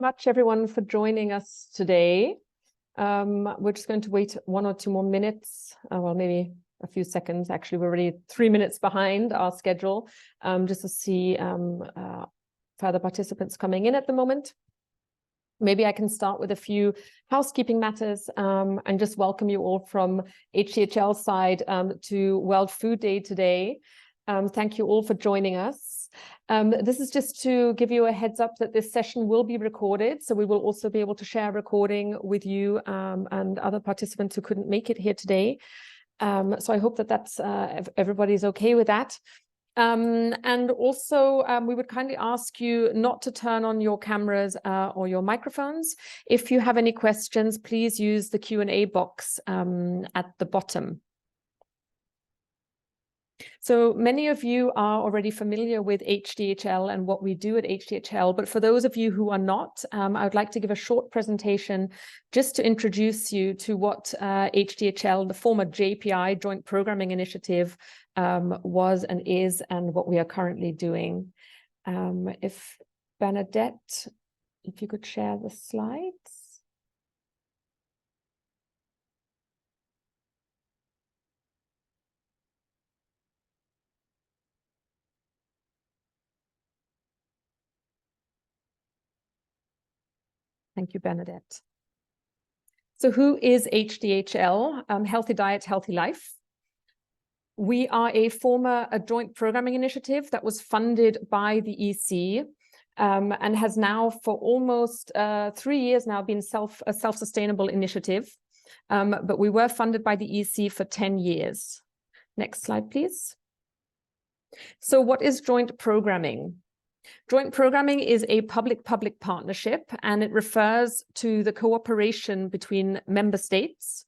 Much everyone for joining us today. We're just going to wait 1 or 2 more minutes, well, maybe a few seconds. Actually, we're already 3 minutes behind our schedule, just to see further participants coming in at the moment. Maybe I can start with a few housekeeping matters and just welcome you all from HDHL side to World Food Day today. Thank you all for joining us. This is just to give you a heads up that this session will be recorded, so we will also be able to share a recording with you and other participants who couldn't make it here today. So I hope that that's everybody's okay with that. And also, we would kindly ask you not to turn on your cameras or your microphones. If you have any questions, please use the Q&A box at the bottom. So many of you are already familiar with HDHL and what we do at HDHL, but for those of you who are not, I would like to give a short presentation just to introduce you to what HDHL, the former JPI, Joint Programming Initiative, was and is, and what we are currently doing. If Bernadette, if you could share the slides. Thank you, Bernadette. So who is HDHL? Healthy Diet, Healthy Life. We are a former joint programming initiative that was funded by the EC and has now for almost 3 years now been a self-sustainable initiative. But we were funded by the EC for 10 years. Next slide, please. So what is joint programming? Joint programming is a public-public partnership, and it refers to the cooperation between member states.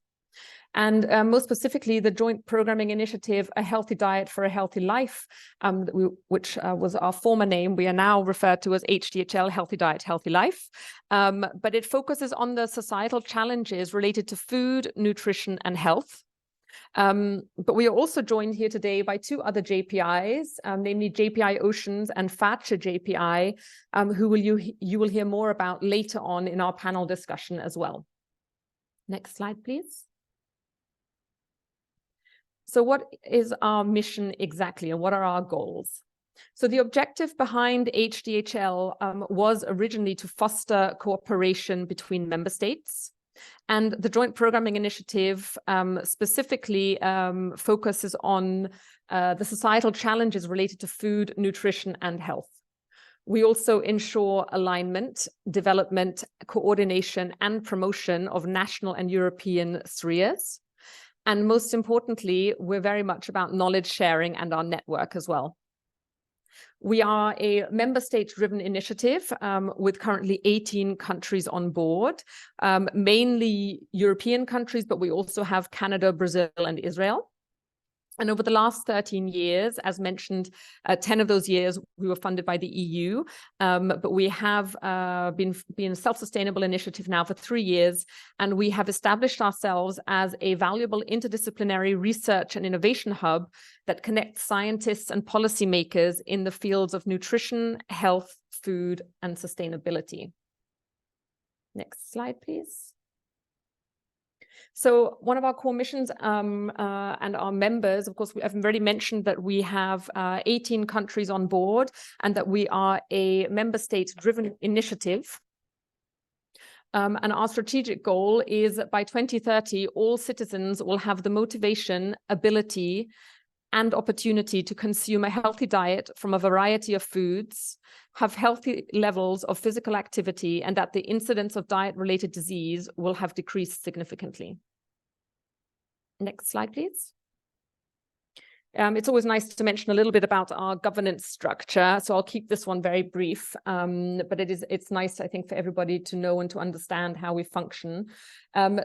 And most specifically, the Joint Programming Initiative, A Healthy Diet for a Healthy Life, which was our former name. We are now referred to as HDHL, Healthy Diet, Healthy Life. But it focuses on the societal challenges related to food, nutrition, and health. But we are also joined here today by 2 other JPIs, namely JPI Oceans and FATCHA JPI, who you will hear more about later on in our panel discussion as well. Next slide, please. So what is our mission exactly, and what are our goals? So the objective behind HDHL was originally to foster cooperation between member states. And the Joint Programming Initiative specifically focuses on the societal challenges related to food, nutrition, and health. We also ensure alignment, development, coordination, and promotion of national and European spheres. And most importantly, we're very much about knowledge sharing and our network as well. We are a member state-driven initiative with currently 18 countries on board, mainly European countries, but we also have Canada, Brazil, and Israel. And over the last 13 years, as mentioned, 10 of those years we were funded by the EU, but we have been a self-sustainable initiative now for 3 years, and we have established ourselves as a valuable interdisciplinary research and innovation hub that connects scientists and policymakers in the fields of nutrition, health, food, and sustainability. Next slide, please. So one of our core missions and our members, of course, I've already mentioned that we have 18 countries on board and that we are a member state-driven initiative. And our strategic goal is that by 2030, all citizens will have the motivation, ability, and opportunity to consume a healthy diet from a variety of foods, have healthy levels of physical activity, and that the incidence of diet-related disease will have decreased significantly. Next slide, please. It's always nice to mention a little bit about our governance structure, so I'll keep this one very brief, but it's nice, I think, for everybody to know and to understand how we function.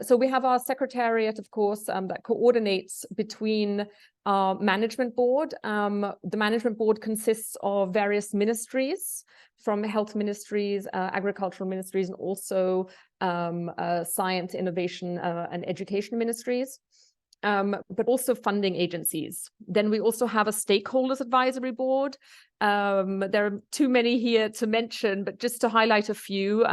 So we have our secretariat, of course, that coordinates between our management board. The management board consists of various ministries, from health ministries, agricultural ministries, and also science, innovation, and education ministries. but also funding agencies. Then we also have a stakeholders advisory board. There are too many here to mention, but just to highlight a few,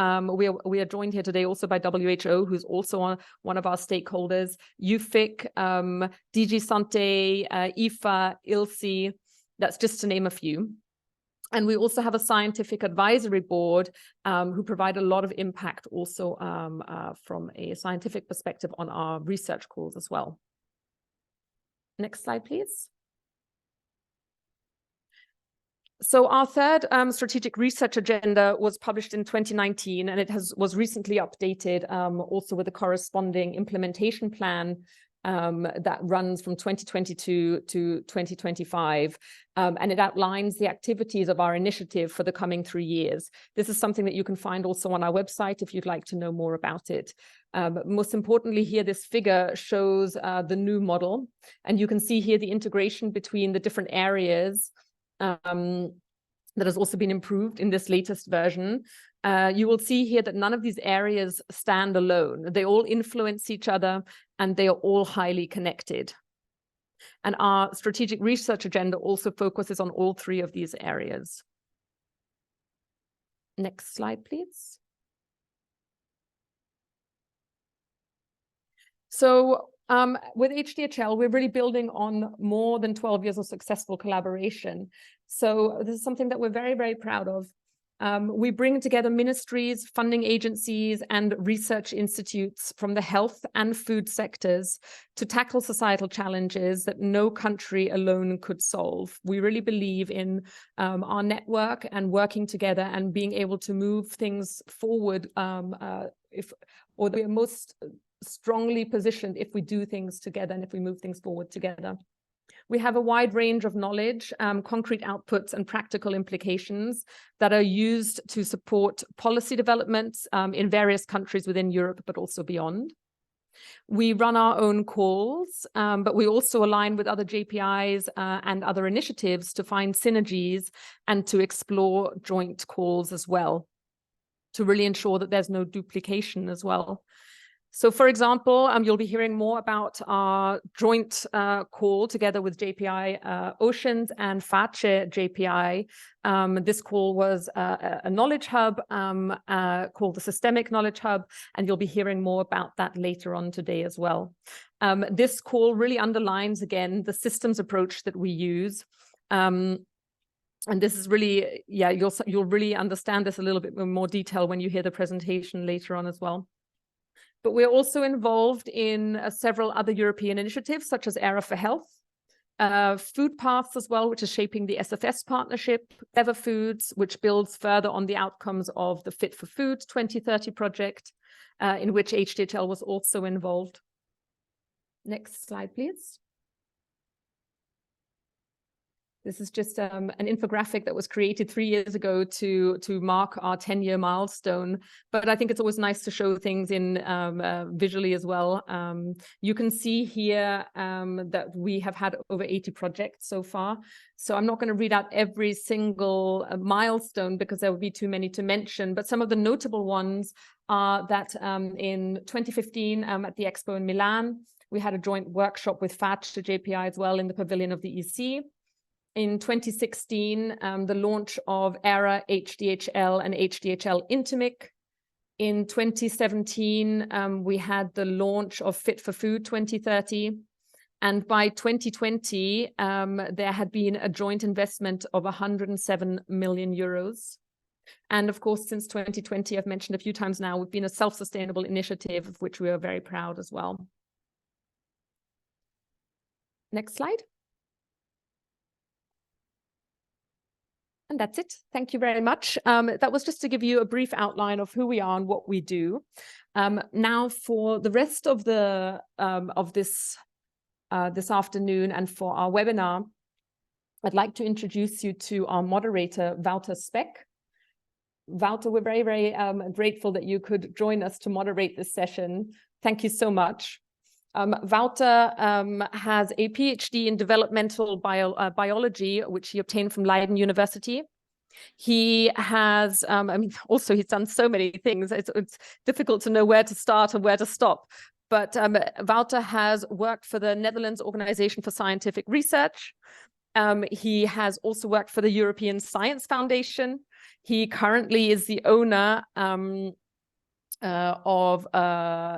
we are joined here today also by WHO, who's also one of our stakeholders, UFIC, DG Santé, IFA, ILSI, that's just to name a few. And we also have a scientific advisory board who provide a lot of impact also from a scientific perspective on our research calls as well. Next slide, please. So our third strategic research agenda was published in 2019, and it was recently updated also with a corresponding implementation plan that runs from 2022 to 2025. And it outlines the activities of our initiative for the coming 3 years. This is something that you can find also on our website if you'd like to know more about it. Most importantly here, this figure shows the new model, and you can see here the integration between the different areas that has also been improved in this latest version. You will see here that none of these areas stand alone. They all influence each other, and they are all highly connected. And our strategic research agenda also focuses on all 3 of these areas. Next slide, please. So with HDHL, we're really building on more than 12 years of successful collaboration. So this is something that we're very, very proud of. We bring together ministries, funding agencies, and research institutes from the health and food sectors to tackle societal challenges that no country alone could solve. We really believe in our network and working together and being able to move things forward we are most strongly positioned if we do things together and if we move things forward together. We have a wide range of knowledge, concrete outputs, and practical implications that are used to support policy developments in various countries within Europe, but also beyond. We run our own calls, but we also align with other JPIs and other initiatives to find synergies and to explore joint calls as well, to really ensure that there's no duplication as well. So, for example, you'll be hearing more about our joint call together with JPI Oceans and FACE JPI. This call was a knowledge hub called the Systemic Knowledge Hub, and you'll be hearing more about that later on today as well. This call really underlines, again, the systems approach that we use. And this is really, yeah, you'll really understand this a little bit in more detail when you hear the presentation later on as well. But we're also involved in several other European initiatives, such as ERA for Health, Food Paths as well, which is shaping the SFS partnership, Clever Foods, which builds further on the outcomes of the Fit for Food 2030 project, in which HDHL was also involved. Next slide, please. This is just an infographic that was created 3 years ago to mark our 10-year milestone. But I think it's always nice to show things in visually as well. You can see here that we have had over 80 projects so far. So I'm not going to read out every single milestone because there would be too many to mention. But some of the notable ones are that in 2015 at the Expo in Milan, we had a joint workshop with FACE to JPI as well in the pavilion of the EC. In 2016, the launch of ERA, HDHL, and HDHL Intimic. In 2017, we had the launch of Fit for Food 2030. And by 2020, there had been a joint investment of 107 million euros. And of course, since 2020, I've mentioned a few times now, we've been a self-sustainable initiative of which we are very proud as well. Next slide. And that's it. Thank you very much. That was just to give you a brief outline of who we are and what we do. Now, for the rest of the this afternoon and for our webinar, I'd like to introduce you to our moderator, Wouter Speck. Wouter, we're very, very grateful that you could join us to moderate this session. Thank you so much. Wouter has a PhD in developmental biology, which he obtained from Leiden University. He has, also he's done so many things. It's difficult to know where to start and where to stop. but Wouter has worked for the Netherlands Organization for Scientific Research. He has also worked for the European Science Foundation. He currently is the owner of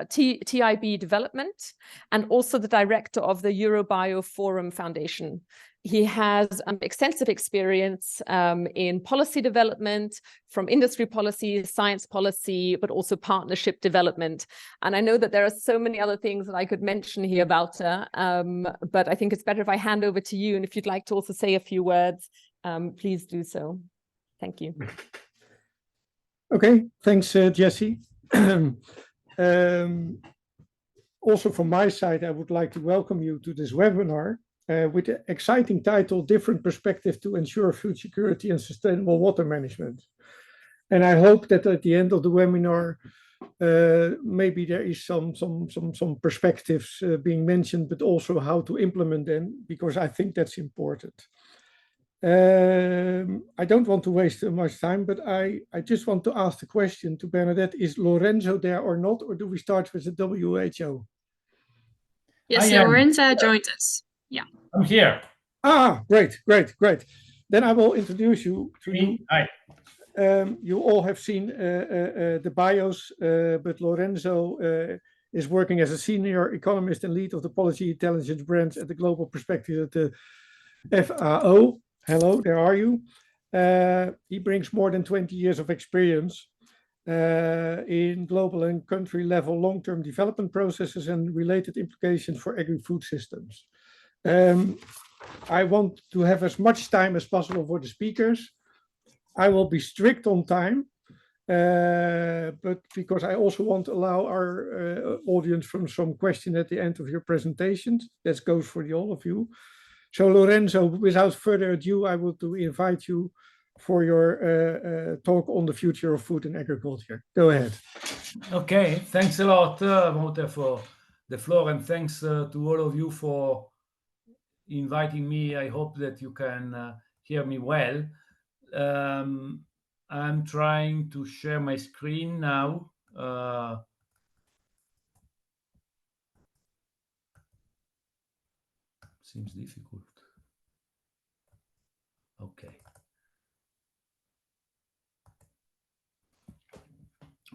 TIB Development and also the director of the Eurobio Forum Foundation. He has extensive experience in policy development, from industry policy, science policy, but also partnership development. And I know that there are so many other things that I could mention here about but I think it's better if I hand over to you. And if you'd like to also say a few words, please do so. Thank you. Okay, thanks, Jessie. Also from my side, I would like to welcome you to this webinar with the exciting title, Different Perspective to Ensure Food Security and Sustainable Water Management. And I hope that at the end of the webinar, maybe there is some perspectives being mentioned, but also how to implement them, because I think that's important. I don't want to waste too much time, but I just want to ask the question to Bernadette, is Lorenzo there or not, or do we start with the WHO? Yes, Lorenzo joined us. Yeah. I'm here. Ah, great. Then I will introduce you to you. Hi. You all have seen the bios, but Lorenzo is working as a senior economist and lead of the policy intelligence branch at the global perspective at the FAO. Hello, there are you. He brings more than 20 years of experience in global and country level long-term development processes and related implications for agri-food systems. I want to have as much time as possible for the speakers. I will be strict on time, but because I also want to allow our audience from some question at the end of your presentations. That goes for all of you. So Lorenzo, without further ado, I want to invite you for your talk on the future of food and agriculture. Go ahead. Okay, thanks a lot, Wouter, for the floor, and thanks to all of you for inviting me. I hope that you can hear me well. I'm trying to share my screen now. Seems difficult. Okay.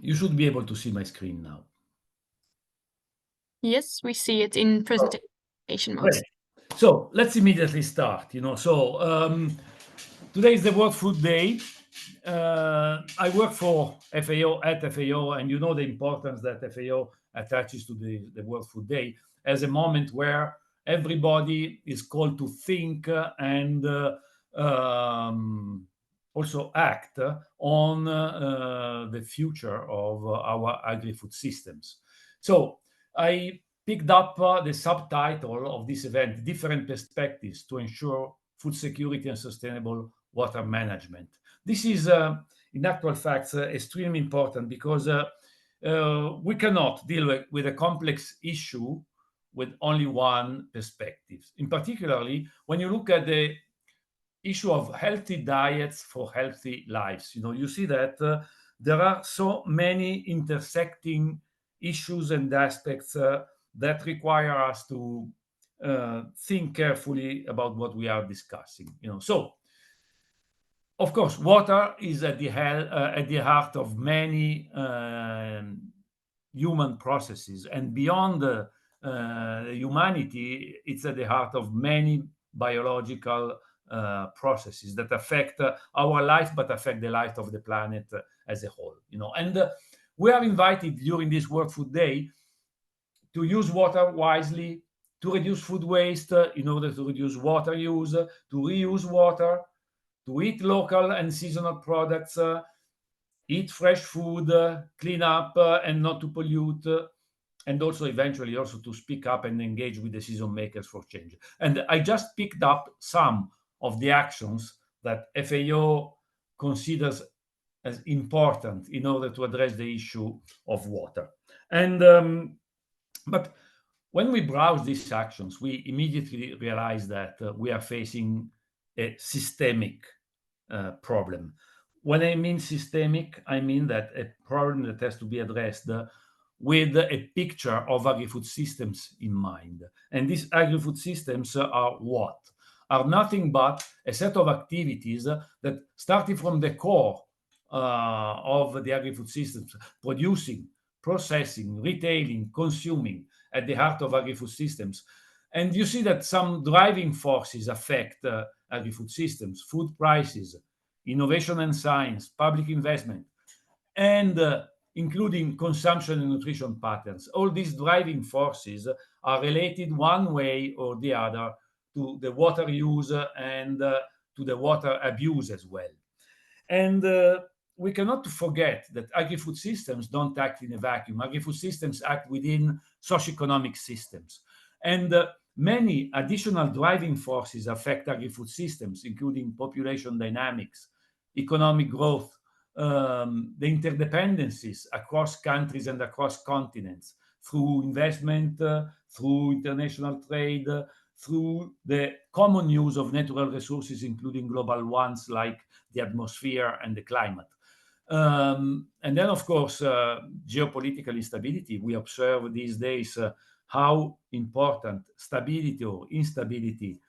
You should be able to see my screen now. Yes, we see it in presentation mode. Great. So let's immediately start. Today is the World Food Day. I work for FAO at FAO, and you know the importance that FAO attaches to the World Food Day as a moment where everybody is called to think and also act on the future of our agri-food systems. So I picked up the subtitle of this event, Different Perspectives to Ensure Food Security and Sustainable Water Management. This is, in actual fact, extremely important because we cannot deal with a complex issue with only one perspective. In particularly, when you look at the issue of healthy diets for healthy lives, you see that there are so many intersecting issues and aspects that require us to think carefully about what we are discussing. So, of course, water is at the heart of many human processes, and beyond humanity, it's at the heart of many biological processes that affect our life, but affect the life of the planet as a whole. And we are invited during this World Food Day to use water wisely, to reduce food waste in order to reduce water use, to reuse water, to eat local and seasonal products, eat fresh food, clean up and not to pollute, and also eventually also to speak up and engage with decision makers for change. And I just picked up some of the actions that FAO considers as important in order to address the issue of water. And but when we browse these actions, we immediately realize that we are facing a systemic problem. When I mean systemic, I mean that a problem that has to be addressed with a picture of agri-food systems in mind. And these agri-food systems are what? Are nothing but a set of activities that, starting from the core of the agri-food systems, producing, processing, retailing, consuming, at the heart of agri-food systems. And you see that some driving forces affect agri-food systems: food prices, innovation and science, public investment, and including consumption and nutrition patterns. All these driving forces are related one way or the other to the water use and to the water abuse as well. And we cannot forget that agri-food systems don't act in a vacuum. Agri-food systems act within socioeconomic systems. And many additional driving forces affect agri-food systems, including population dynamics, economic growth, the interdependencies across countries and across continents, through investment, through international trade, through the common use of natural resources, including global ones like the atmosphere and the climate. And then, of course, geopolitical instability. We observe these days how important stability or instability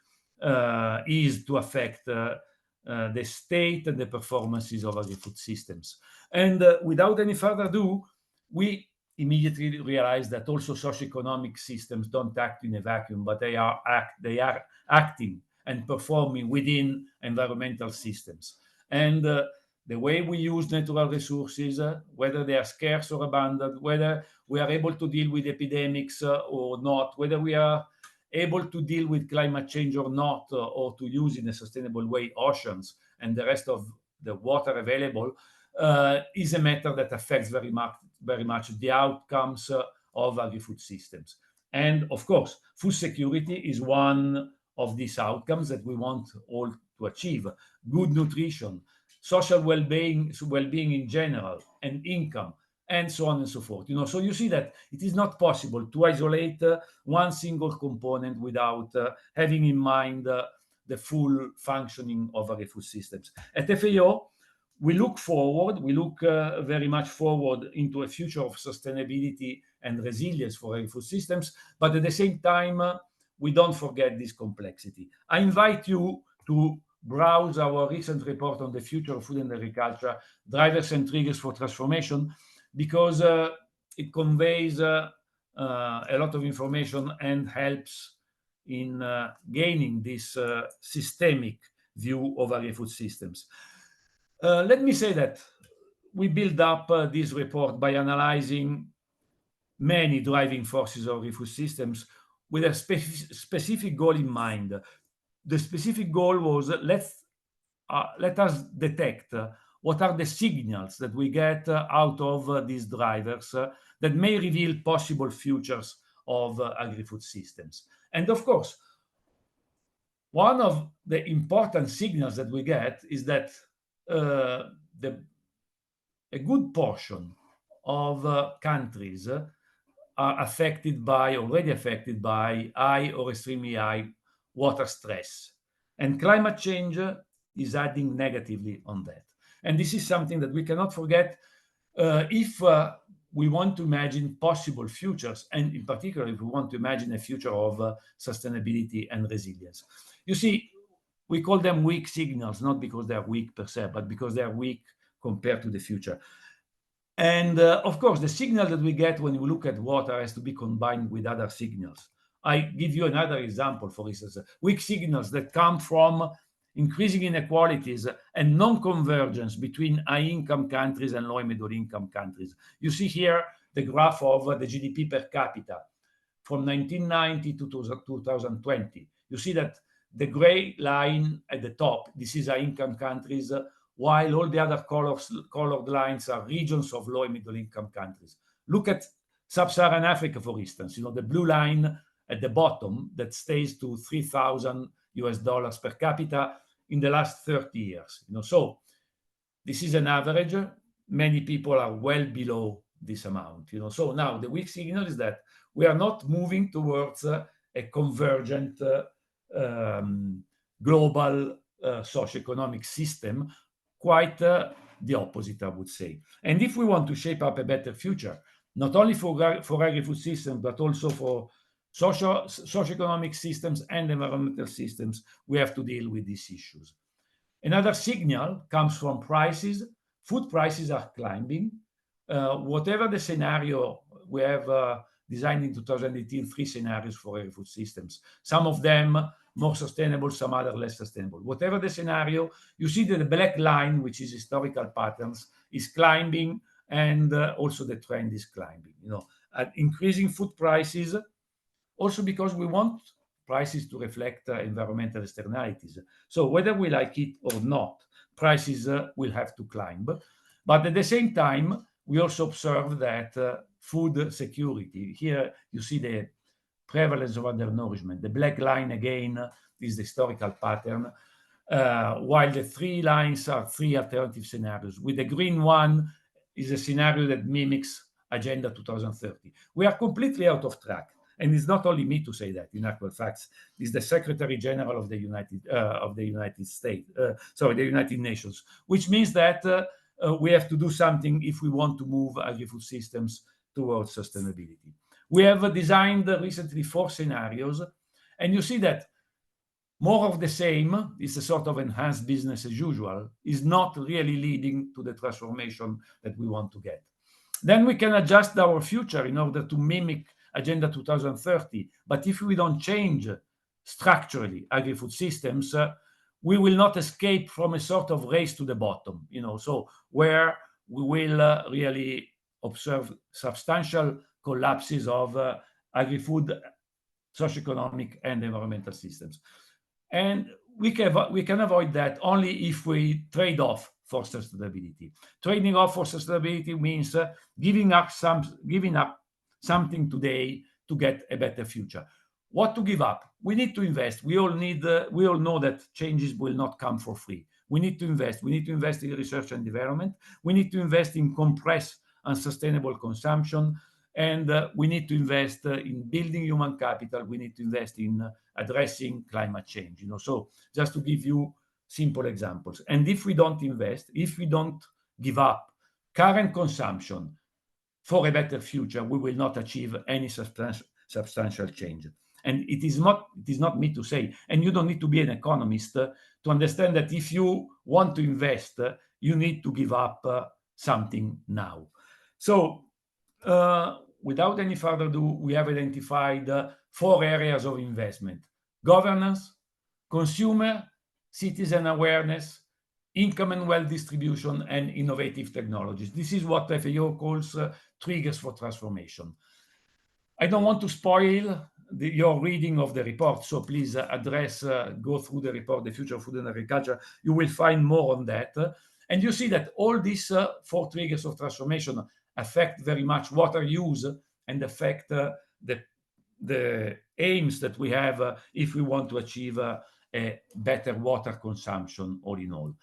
is to affect the state and the performances of agri-food systems. And without any further ado, we immediately realize that also socioeconomic systems don't act in a vacuum, but they are acting and performing within environmental systems. And the way we use natural resources, whether they are scarce or abundant, whether we are able to deal with epidemics or not, whether we are able to deal with climate change or not, or to use in a sustainable way oceans and the rest of the water available, is a matter that affects very much the outcomes of agri-food systems. And of course, food security is one of these outcomes that we want all to achieve: good nutrition, social well-being in general, and income, and so on and so forth. So you see that it is not possible to isolate one single component without having in mind the full functioning of agri-food systems. At FAO, we look very much forward into a future of sustainability and resilience for agri-food systems, but at the same time, we don't forget this complexity. I invite you to browse our recent report on the future of food and agriculture, drivers and triggers for transformation, because it conveys a lot of information and helps in gaining this systemic view of agri-food systems. Let me say that we build up this report by analyzing many driving forces of agri-food systems with a specific goal in mind. The specific goal was let us detect what are the signals that we get out of these drivers that may reveal possible futures of agri-food systems. And of course, one of the important signals that we get is that a good portion of countries are already affected by high or extremely high water stress. And climate change is adding negatively on that. And this is something that we cannot forget if we want to imagine possible futures, and in particular, if we want to imagine a future of sustainability and resilience. You see, we call them weak signals, not because they are weak per se, but because they are weak compared to the future. And of course, the signal that we get when we look at water has to be combined with other signals. I give you another example, for instance, weak signals that come from increasing inequalities and non-convergence between high-income countries and low and middle-income countries. You see here the graph of the GDP per capita from 1990 to 2020. You see that the gray line at the top, this is high-income countries, while all the other colored lines are regions of low and middle-income countries. Look at Sub-Saharan Africa, for instance, the blue line at the bottom that stays to $3,000 per capita in the last 30 years. So this is an average. Many people are well below this amount. So now the weak signal is that we are not moving towards a convergent global socioeconomic system. Quite the opposite, I would say. And if we want to shape up a better future, not only for agri-food systems, but also for socioeconomic systems and environmental systems. We have to deal with these issues. Another signal comes from prices. Food prices are climbing. Whatever the scenario, we have designed in 2018 3 scenarios for agri-food systems. Some of them more sustainable, some other less sustainable. Whatever the scenario, you see that the black line, which is historical patterns, is climbing, and also the trend is climbing. At increasing food prices, also because we want prices to reflect environmental externalities. So whether we like it or not, prices will have to climb. But at the same time, we also observe that food security, here you see the prevalence of undernourishment. The black line again is the historical pattern, while the 3 lines are 3 alternative scenarios. With the green one is a scenario that mimics Agenda 2030. We are completely out of track. And it's not only me to say that. In actual facts, it's the Secretary General of the United States, the United Nations, which means that we have to do something if we want to move agri-food systems towards sustainability. We have designed recently 4 scenarios, and you see that more of the same is a sort of enhanced business as usual, is not really leading to the transformation that we want to get. Then we can adjust our future in order to mimic Agenda 2030. But if we don't change structurally agri-food systems, we will not escape from a sort of race to the bottom, so where we will really observe substantial collapses of agri-food, socioeconomic and environmental systems. And we can avoid that only if we trade off for sustainability. Trading off for sustainability means giving up something today to get a better future. What to give up? We need to invest. We all know that changes will not come for free. We need to invest. We need to invest in research and development. We need to invest in compressed and sustainable consumption. And we need to invest in building human capital. We need to invest in addressing climate change. So just to give you simple examples. And if we don't invest, if we don't give up current consumption for a better future, we will not achieve any substantial change. And it is not me to say, and you don't need to be an economist to understand that if you want to invest, you need to give up something now. So without any further ado, we have identified 4 areas of investment: governance, consumer, citizen awareness, income and wealth distribution, and innovative technologies. This is what FAO calls triggers for transformation. I don't want to spoil your reading of the report, so please go through the report, The Future of Food and Agriculture. You will find more on that. And you see that all these 4 triggers of transformation affect very much water use and affect the aims that we have if we want to achieve a better water consumption all in all.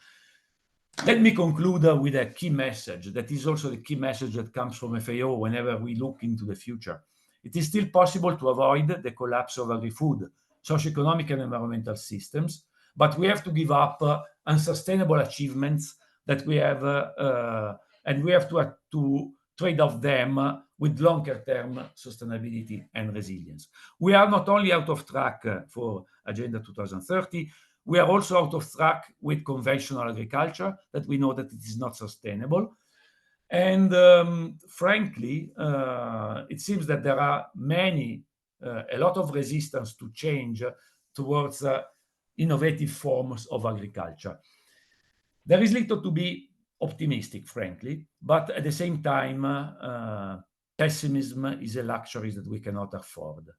Let me conclude with a key message that is also the key message that comes from FAO whenever we look into the future. It is still possible to avoid the collapse of agri-food, socioeconomic and environmental systems, but we have to give up unsustainable achievements that we have, and we have to trade off them with longer-term sustainability and resilience. We are not only out of track for Agenda 2030, we are also out of track with conventional agriculture, that we know that it is not sustainable. And frankly, it seems that there are a lot of resistance to change towards innovative forms of agriculture. There is little to be optimistic, frankly, but at the same time, pessimism is a luxury that we cannot afford.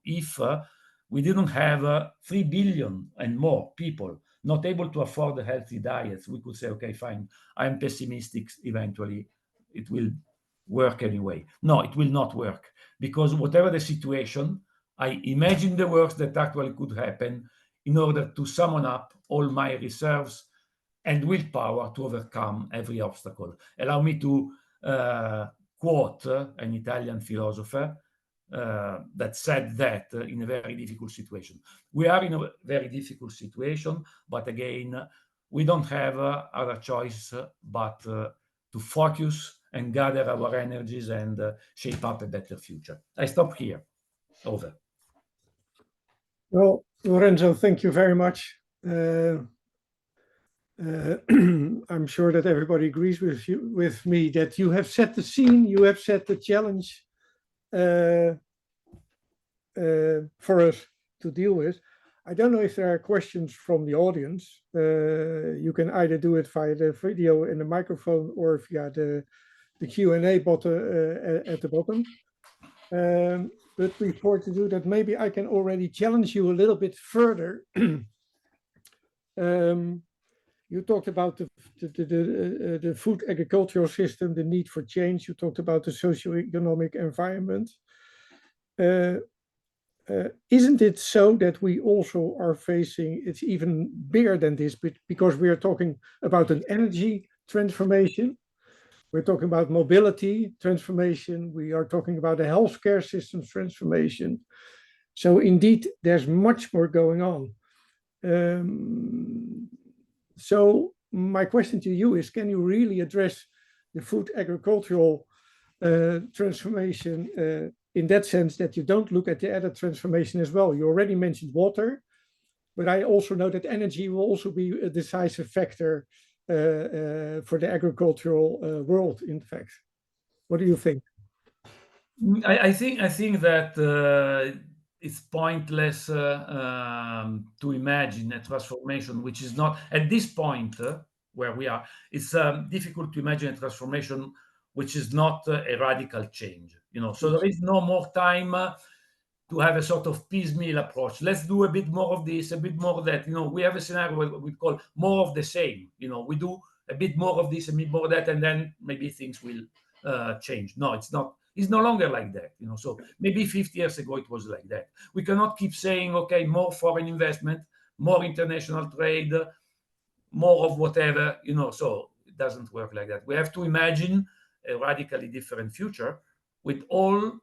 If we didn't have 3 billion and more people not able to afford healthy diets, we could say, okay, fine, I'm pessimistic, eventually it will work anyway. No, it will not work, because whatever the situation, I imagine the worst that actually could happen in order to summon up all my reserves and willpower to overcome every obstacle. Allow me to quote an Italian philosopher that said that in a very difficult situation. We are in a very difficult situation, but again, we don't have other choice but to focus and gather our energies and shape up a better future. I stop here. Over. Well, Lorenzo, thank you very much. I'm sure that everybody agrees with me that you have set the scene, you have set the challenge for us to deal with. I don't know if there are questions from the audience. You can either do it via the video and the microphone or via the Q&A button at the bottom. But before to do that, maybe I can already challenge you a little bit further. You talked about the food agricultural system, the need for change. You talked about the socioeconomic environment. Isn't it so that we also are facing, it's even bigger than this, but because we are talking about an energy transformation, we're talking about mobility transformation, we are talking about a healthcare systems transformation. So indeed, there's much more going on. So my question to you is, can you really address the food agricultural transformation in that sense that you don't look at the other transformation as well? You already mentioned water, but I also know that energy will also be a decisive factor for the agricultural world, in fact. What do you think? I think that it's pointless to imagine a transformation which is not, at this point where we are, it's difficult to imagine a transformation which is not a radical change, you know. So there is no more time to have a sort of piecemeal approach. Let's do a bit more of this, a bit more of that. You know, we have a scenario where we call more of the same. You know, we do a bit more of this, a bit more of that, and then maybe things will change. No, it's not. It's no longer like that. You know, so maybe 50 years ago it was like that. We cannot keep saying, okay, more foreign investment, more international trade, more of whatever. You know, so it doesn't work like that. We have to imagine a radically different future with all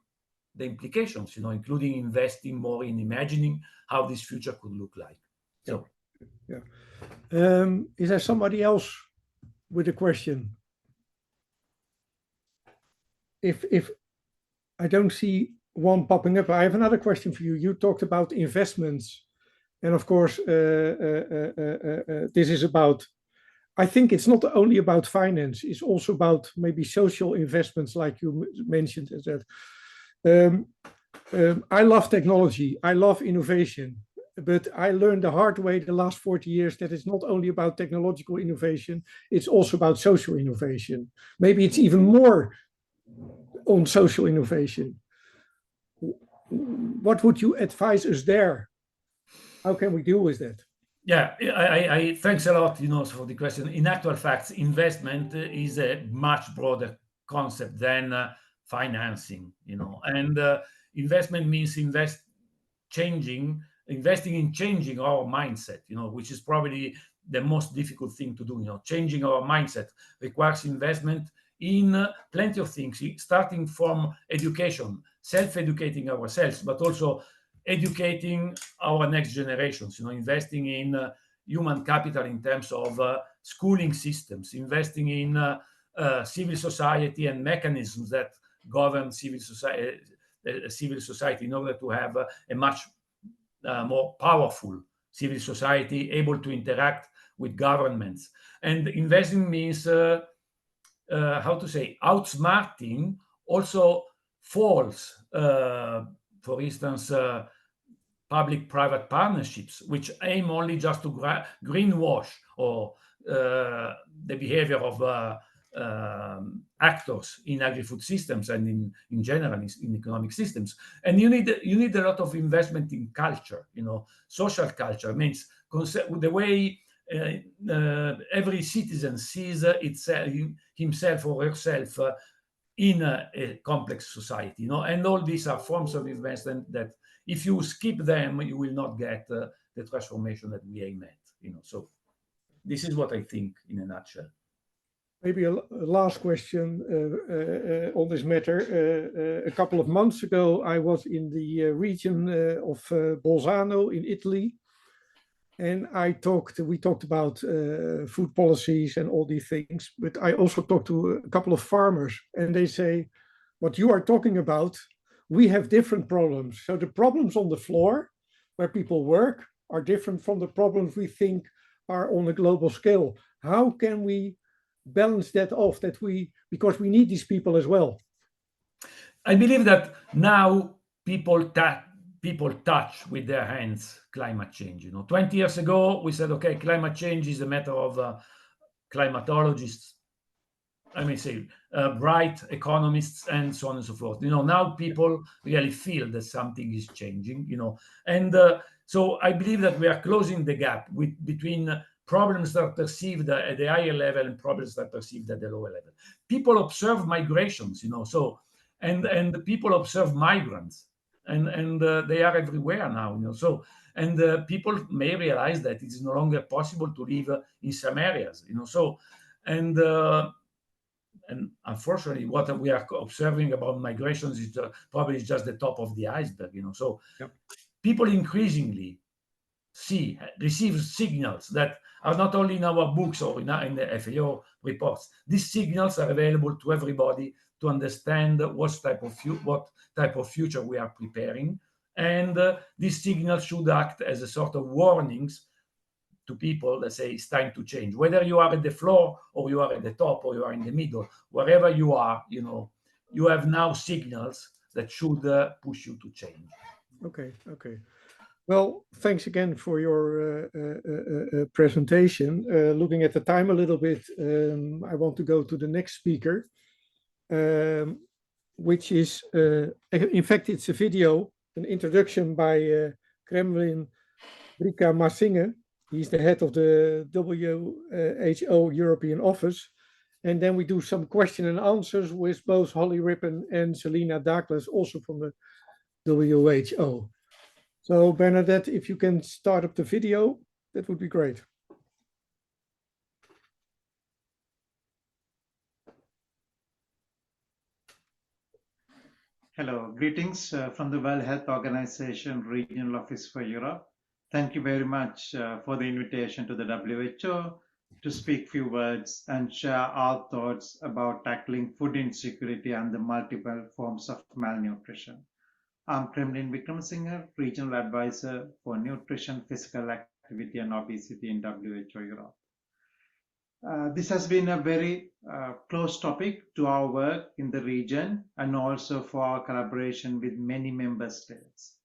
the implications, you know, including investing more in imagining how this future could look like. So, is there somebody else with a question? If I don't see one popping up, I have another question for you. You talked about investments, and of course, this is about. I think it's not only about finance; it's also about maybe social investments, like you mentioned. As that. I love technology. I love innovation, but I learned the hard way the last 40 years that it's not only about technological innovation; it's also about social innovation. Maybe it's even more on social innovation. What would you advise us there? How can we deal with that? Yeah, I thanks a lot, you know, for the question. In actual facts, investment is a much broader concept than financing, you know, and investment means investing in changing our mindset, you know, which is probably the most difficult thing to do. You know, changing our mindset requires investment in plenty of things, starting from education, self-educating ourselves, but also educating our next generations, you know, investing in human capital in terms of schooling systems, investing in civil society and mechanisms that govern civil society in order to have a much more powerful civil society able to interact with governments. And investing means, how to say, outsmarting also false, for instance, public-private partnerships, which aim only just to greenwash or the behavior of actors in agri-food systems and in general in economic systems. And you need a lot of investment in culture. You know, social culture means the way every citizen sees himself or herself in a complex society. You know, and all these are forms of investment that, if you skip them, you will not get the transformation that we aim at. You know, so this is what I think in a nutshell. Maybe a last question on this matter. A couple of months ago, I was in the region of Bolzano in Italy, and we talked about food policies and all these things, but I also talked to a couple of farmers, and they say, what you are talking about, we have different problems. So the problems on the floor where people work are different from the problems we think are on a global scale. How can we balance that off, because we need these people as well? I believe that now people touch with their hands climate change. 20 years ago, we said, okay, climate change is a matter of climatologists, I may say, bright economists, and so on and so forth. Now people really feel that something is changing, and so I believe that we are closing the gap between problems that are perceived at the higher level and problems that are perceived at the lower level. People observe migrations, so and people observe migrants, and they are everywhere now, so and people may realize that it is no longer possible to live in some areas, so and unfortunately, what we are observing about migrations is probably just the top of the iceberg, so Yep. People increasingly receive signals that are not only in our books or in the FAO reports. These signals are available to everybody to understand what type of future we are preparing, and these signals should act as a sort of warnings to people that say it's time to change. Whether you are at the floor or you are at the top or you are in the middle, wherever you are, you have now signals that should push you to change. Okay. Well, thanks again for your presentation. Looking at the time a little bit, I want to go to the next speaker, which is, in fact, it's a video, an introduction by Kremlin Brika Masinge. He's the head of the WHO European Office. And then we do some question and answers with both Holly Rippon and Selina Douglas, also from the WHO. So Bernadette, if you can start up the video, that would be great. Hello, greetings from the World Health Organization Regional Office for Europe. Thank you very much for the invitation to the WHO to speak few words and share our thoughts about tackling food insecurity and the multiple forms of malnutrition. I'm Kremlin Vikramasinghe, Regional Advisor for Nutrition, Physical Activity and Obesity in WHO Europe. This has been a very close topic to our work in the region and also for our collaboration with many member states.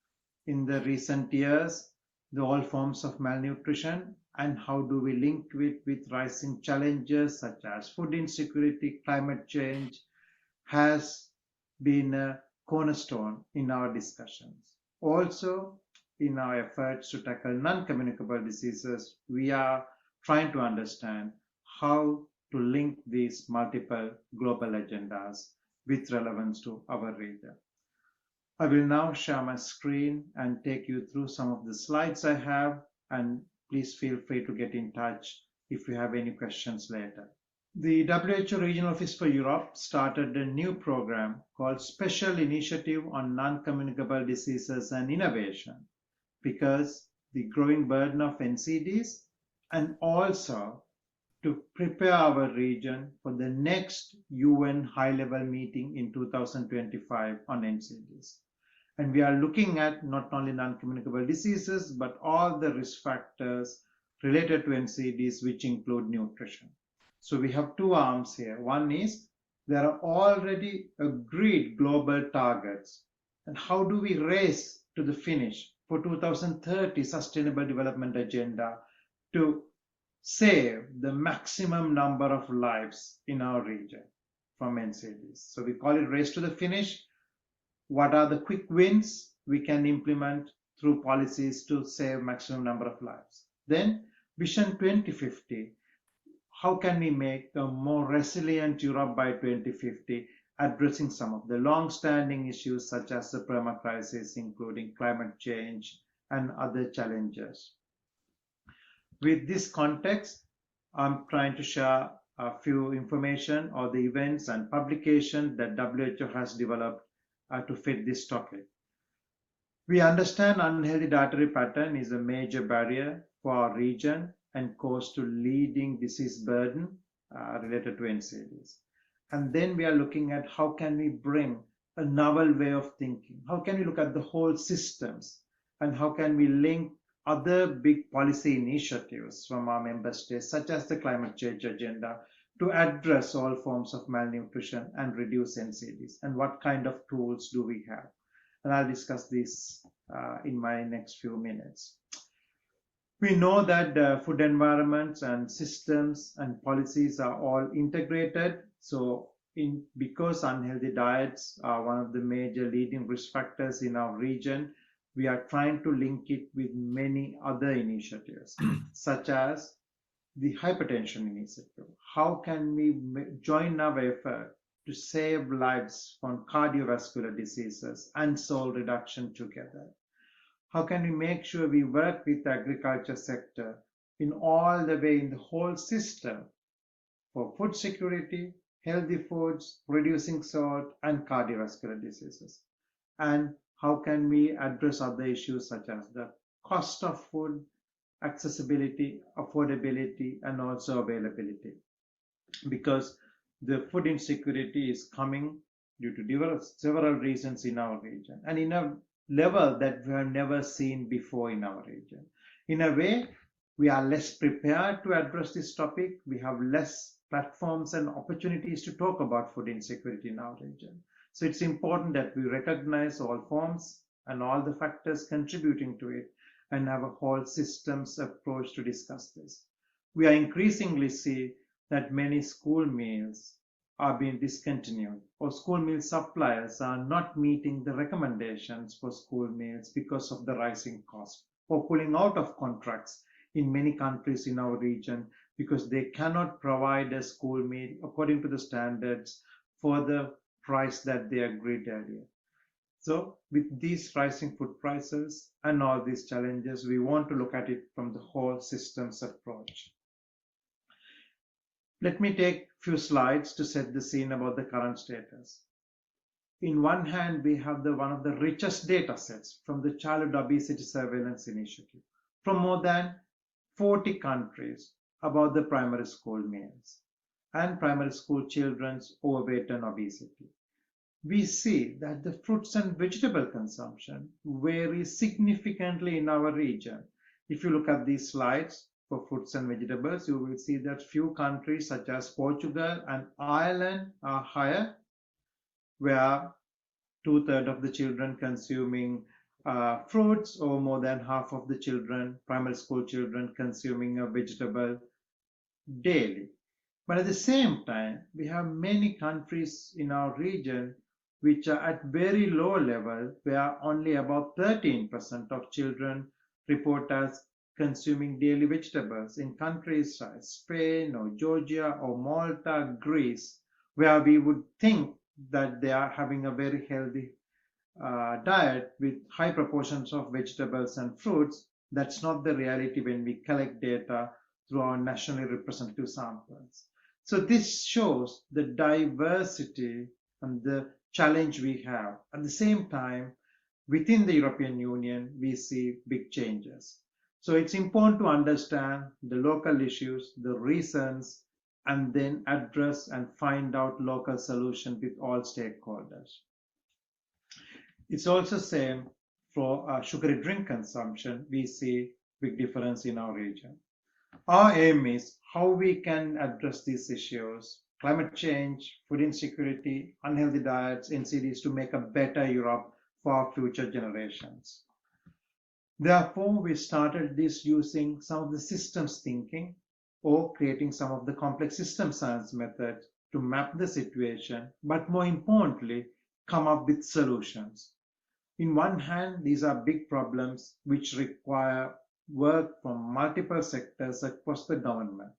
In the recent years, all forms of malnutrition and how do we link it with rising challenges such as food insecurity, climate change has been a cornerstone in our discussions. Also, in our efforts to tackle non-communicable diseases, we are trying to understand how to link these multiple global agendas with relevance to our region. I will now share my screen and take you through some of the slides I have, and please feel free to get in touch if you have any questions later. The WHO Regional Office for Europe started a new program called Special Initiative on Non-Communicable Diseases and Innovation because the growing burden of NCDs and also to prepare our region for the next UN high-level meeting in 2025 on NCDs. And we are looking at not only non-communicable diseases, but all the risk factors related to NCDs, which include nutrition. So we have two arms here. One is there are already agreed global targets. And how do we race to the finish for 2030 Sustainable Development Agenda to save the maximum number of lives in our region from NCDs? So we call it race to the finish. What are the quick wins we can implement through policies to save maximum number of lives? Then Vision 2050. How can we make a more resilient Europe by 2050, addressing some of the long-standing issues such as the perma crisis, including climate change and other challenges? With this context, I'm trying to share a few information or the events and publications that WHO has developed to fit this topic. We understand unhealthy dietary pattern is a major barrier for our region and cause to leading disease burden related to NCDs. And then we are looking at how can we bring a novel way of thinking? How can we look at the whole systems? And how can we link other big policy initiatives from our member states, such as the climate change agenda, to address all forms of malnutrition and reduce NCDs? And what kind of tools do we have? And I'll discuss this in my next few minutes. We know that food environments and systems and policies are all integrated. So because unhealthy diets are one of the major leading risk factors in our region, we are trying to link it with many other initiatives, such as the hypertension initiative. How can we join our effort to save lives from cardiovascular diseases and soil reduction together? How can we make sure we work with the agriculture sector in all the way in the whole system for food security, healthy foods, reducing salt and cardiovascular diseases? And how can we address other issues such as the cost of food, accessibility, affordability, and also availability? Because the food insecurity is coming due to several reasons in our region, and in a level that we have never seen before in our region. In a way, we are less prepared to address this topic. We have less platforms and opportunities to talk about food insecurity in our region. So it's important that we recognize all forms and all the factors contributing to it and have a whole systems approach to discuss this. We are increasingly see that many school meals are being discontinued, or school meal suppliers are not meeting the recommendations for school meals because of the rising cost, or pulling out of contracts in many countries in our region because they cannot provide a school meal according to the standards for the price that they agreed earlier. So with these rising food prices and all these challenges, we want to look at it from the whole systems approach. Let me take a few slides to set the scene about the current status. In one hand, we have one of the richest data sets from the Childhood Obesity Surveillance Initiative from more than 40 countries about the primary school meals and primary school children's overweight and obesity. We see that the fruits and vegetable consumption varies significantly in our region. If you look at these slides, for fruits and vegetables, you will see that few countries such as Portugal and Ireland are higher, where 2/3 of the children consuming fruits, or more than half of the children, primary school children, consuming a vegetable daily. But at the same time, we have many countries in our region which are at very low level, where only about 13% of children report as consuming daily vegetables. In countries like Spain or Georgia or Malta, Greece, where we would think that they are having a very healthy diet with high proportions of vegetables and fruits, that's not the reality when we collect data through our nationally representative samples. So this shows the diversity and the challenge we have. At the same time, within the European Union, we see big changes. So it's important to understand the local issues, the reasons, and then address and find out local solutions with all stakeholders. It's also same for sugary drink consumption. We see big difference in our region. Our aim is how we can address these issues, climate change, food insecurity, unhealthy diets, NCDs, to make a better Europe for our future generations. Therefore, we started this using some of the systems thinking, or creating some of the complex system science methods to map the situation, but more importantly, come up with solutions. In one hand, these are big problems which require work from multiple sectors across the government.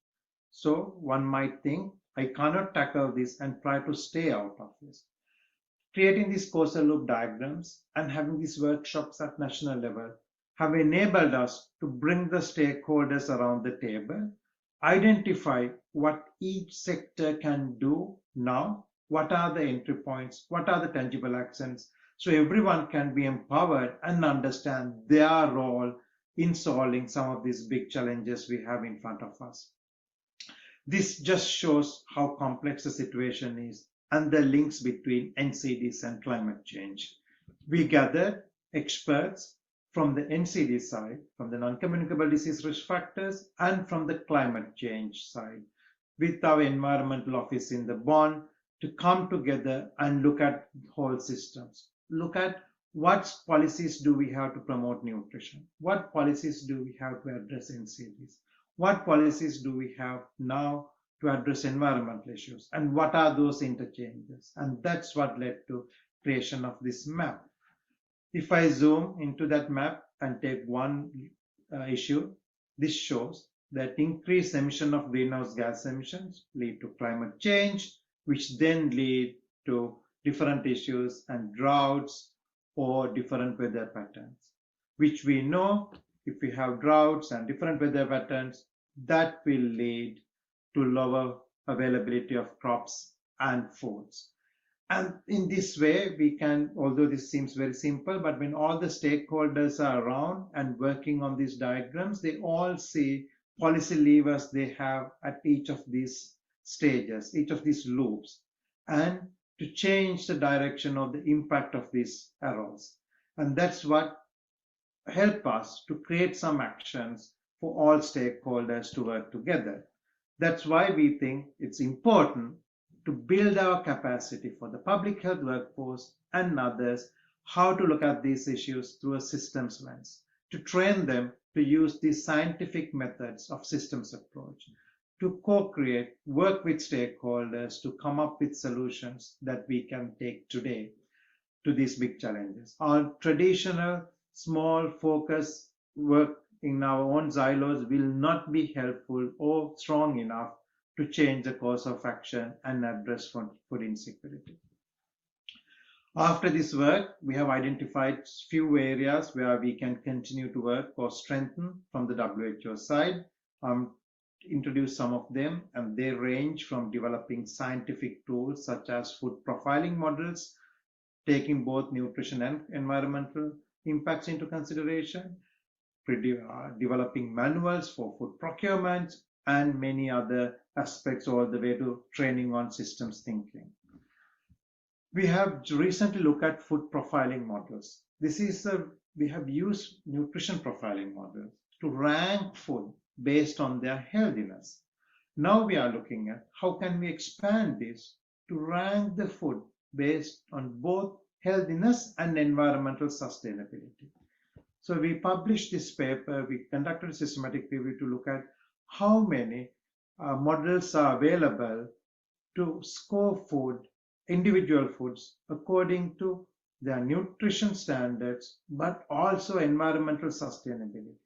So one might think, I cannot tackle this and try to stay out of this. Creating these causal loop diagrams and having these workshops at national level have enabled us to bring the stakeholders around the table, identify what each sector can do now, what are the entry points, what are the tangible actions, so everyone can be empowered and understand their role in solving some of these big challenges we have in front of us. This just shows how complex the situation is and the links between NCDs and climate change. We gathered experts from the NCD side, from the non-communicable disease risk factors, and from the climate change side, with our environmental office in the Bonn, to come together and look at whole systems. Look at what policies do we have to promote nutrition? What policies do we have to address NCDs? What policies do we have now to address environmental issues? And what are those interchanges? And that's what led to creation of this map. If I zoom into that map and take one issue, this shows that increased emission of greenhouse gas emissions lead to climate change, which then lead to different issues and droughts or different weather patterns, which we know if we have droughts and different weather patterns, that will lead to lower availability of crops and foods. And in this way, we can, although this seems very simple, but when all the stakeholders are around and working on these diagrams, they all see policy levers they have at each of these stages, each of these loops, and to change the direction of the impact of these arrows. And that's what help us to create some actions for all stakeholders to work together. That's why we think it's important to build our capacity for the public health workforce and others, how to look at these issues through a systems lens, to train them to use these scientific methods of systems approach, to co-create, work with stakeholders to come up with solutions that we can take today to these big challenges. Our traditional small focus work in our own silos will not be helpful or strong enough to change the course of action and address food insecurity. After this work, we have identified few areas where we can continue to work or strengthen from the WHO side. Introduce some of them, and they range from developing scientific tools such as food profiling models, taking both nutrition and environmental impacts into consideration, developing manuals for food procurement, and many other aspects all the way to training on systems thinking. We have recently looked at food profiling models. We have used nutrition profiling models to rank food based on their healthiness. Now we are looking at how can we expand this to rank the food based on both healthiness and environmental sustainability. So we published this paper, we conducted a systematic review to look at how many models are available to score food, individual foods, according to their nutrition standards, but also environmental sustainability.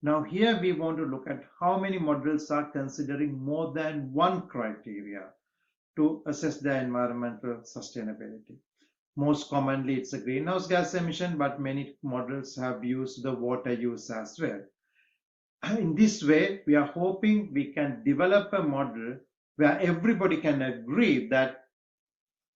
Now here we want to look at how many models are considering more than one criteria to assess their environmental sustainability. Most commonly it's a greenhouse gas emission, but many models have used the water use as well. In this way, we are hoping we can develop a model where everybody can agree that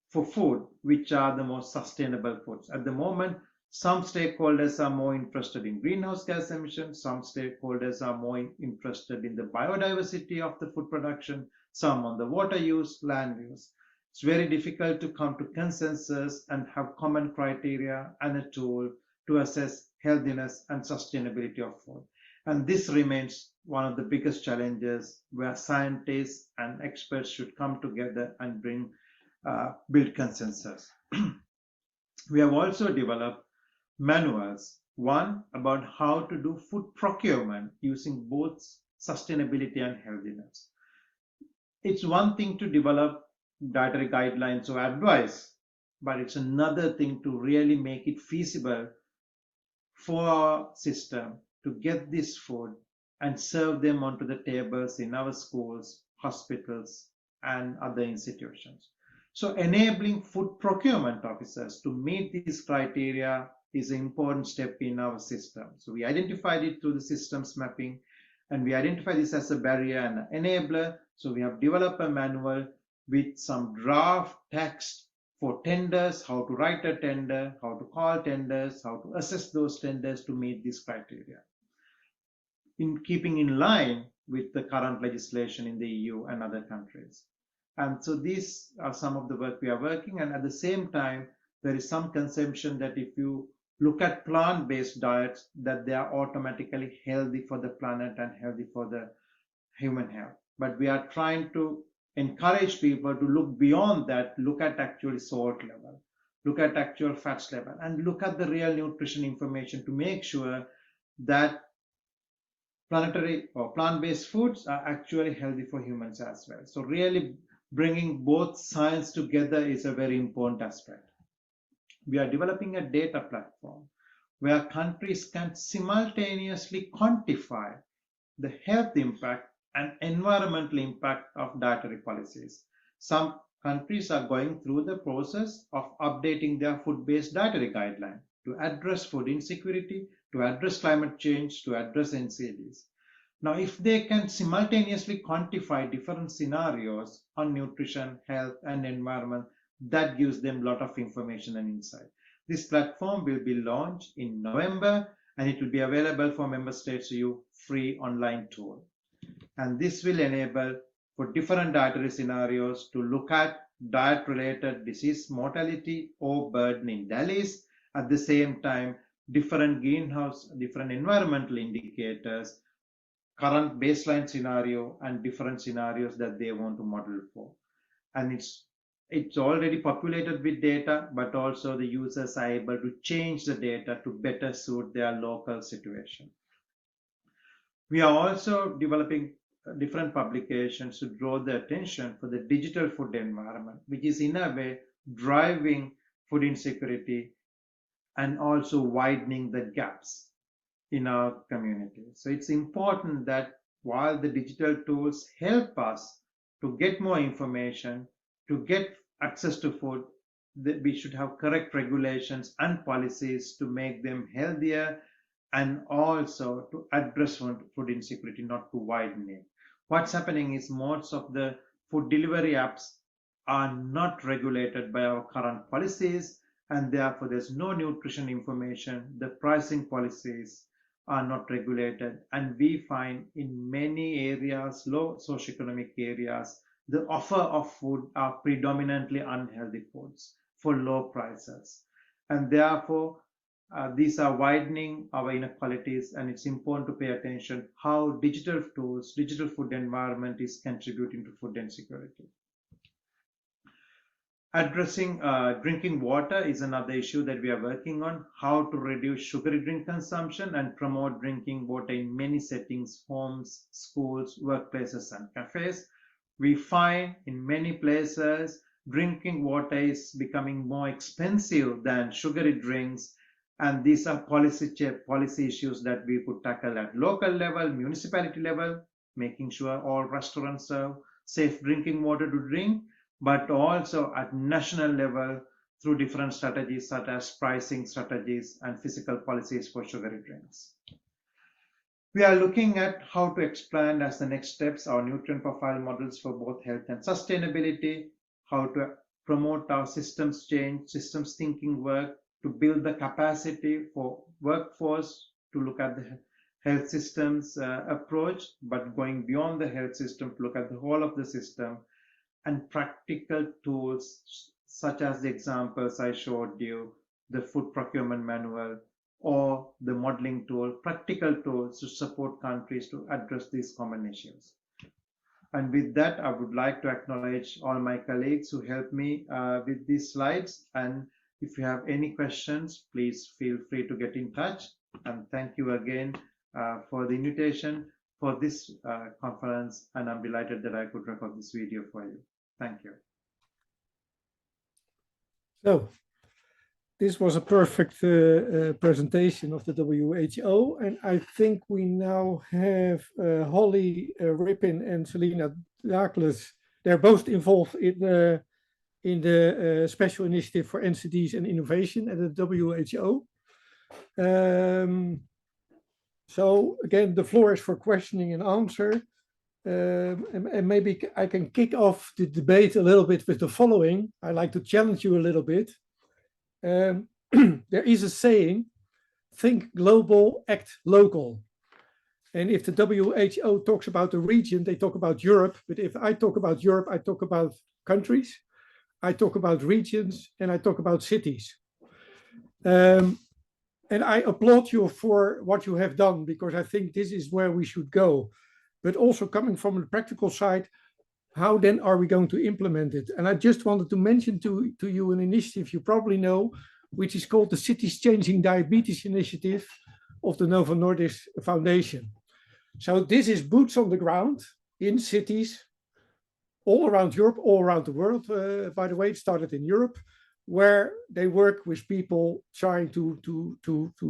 for food, which are the most sustainable foods. At the moment, some stakeholders are more interested in greenhouse gas emissions, some stakeholders are more interested in the biodiversity of the food production, some on the water use, land use. It's very difficult to come to consensus and have common criteria and a tool to assess healthiness and sustainability of food. And this remains one of the biggest challenges where scientists and experts should come together and build consensus. We have also developed manuals, one about how to do food procurement using both sustainability and healthiness. It's one thing to develop dietary guidelines or advice, but it's another thing to really make it feasible for our system to get this food and serve them onto the tables in our schools, hospitals, and other institutions. So enabling food procurement officers to meet these criteria is an important step in our system. So we identified it through the systems mapping, and we identify this as a barrier and an enabler. So we have developed a manual with some draft text for tenders, how to write a tender, how to call tenders, how to assess those tenders to meet these criteria. in keeping in line with the current legislation in the EU and other countries. And so these are some of the work we are working, and at the same time, there is some consumption that if you look at plant-based diets, that they are automatically healthy for the planet and healthy for the human health. But we are trying to encourage people to look beyond that, look at actual salt level, look at actual fats level, and look at the real nutrition information to make sure that planetary or plant-based foods are actually healthy for humans as well. So really bringing both science together is a very important aspect. We are developing a data platform where countries can simultaneously quantify the health impact and environmental impact of dietary policies. Some countries are going through the process of updating their food-based dietary guideline to address food insecurity, to address climate change, to address NCDs. Now, if they can simultaneously quantify different scenarios on nutrition, health, and environment, that gives them a lot of information and insight. This platform will be launched in November, and it will be available for member states to use free online tool. And this will enable for different dietary scenarios to look at diet-related disease mortality or burden in Delhi's. At the same time, different environmental indicators, current baseline scenario, and different scenarios that they want to model for. And it's already populated with data, but also the users are able to change the data to better suit their local situation. We are also developing different publications to draw the attention for the digital food environment, which is in a way driving food insecurity and also widening the gaps in our community. So it's important that while the digital tools help us to get more information, to get access to food, that we should have correct regulations and policies to make them healthier and also to address food insecurity, not to widen it. What's happening is most of the food delivery apps are not regulated by our current policies, and therefore there's no nutrition information. The pricing policies are not regulated, and we find in many areas, low socioeconomic areas, the offer of food are predominantly unhealthy foods for low prices, and therefore these are widening our inequalities, and it's important to pay attention how digital tools, digital food environment is contributing to food insecurity. Addressing drinking water is another issue that we are working on, how to reduce sugary drink consumption and promote drinking water in many settings, homes, schools, workplaces, and cafes. We find in many places drinking water is becoming more expensive than sugary drinks, and these are policy issues that we could tackle at local level, municipality level, making sure all restaurants serve safe drinking water to drink, but also at national level through different strategies such as pricing strategies and fiscal policies for sugary drinks. We are looking at how to expand as the next steps our nutrient profile models for both health and sustainability, how to promote our systems change, systems thinking work to build the capacity for workforce to look at the health systems approach, but going beyond the health system to look at the whole of the system, and practical tools such as the examples I showed you, the food procurement manual or the modeling tool, practical tools to support countries to address these common issues. And with that, I would like to acknowledge all my colleagues who helped me with these slides. And if you have any questions, please feel free to get in touch. And thank you again for the invitation for this conference. And I'm delighted that I could record this video for you. Thank you. So this was a perfect presentation of the WHO, and I think we now have Holly Rippin and Selina Douglas. They're both involved in the Special Initiative for NCDs and Innovation at the WHO. So again, the floor is for questioning and answer. And maybe I can kick off the debate a little bit with the following. I like to challenge you a little bit. There is a saying, think global, act local. And if the WHO talks about the region, they talk about Europe. But if I talk about Europe, I talk about countries, I talk about regions, and I talk about cities. And I applaud you for what you have done, because I think this is where we should go. But also coming from the practical side, how then are we going to implement it? And I just wanted to mention to you an initiative you probably know, which is called the Cities Changing Diabetes Initiative of the Novo Nordisk Foundation. So this is boots on the ground in cities all around Europe, all around the world. By the way, it started in Europe, where they work with people trying to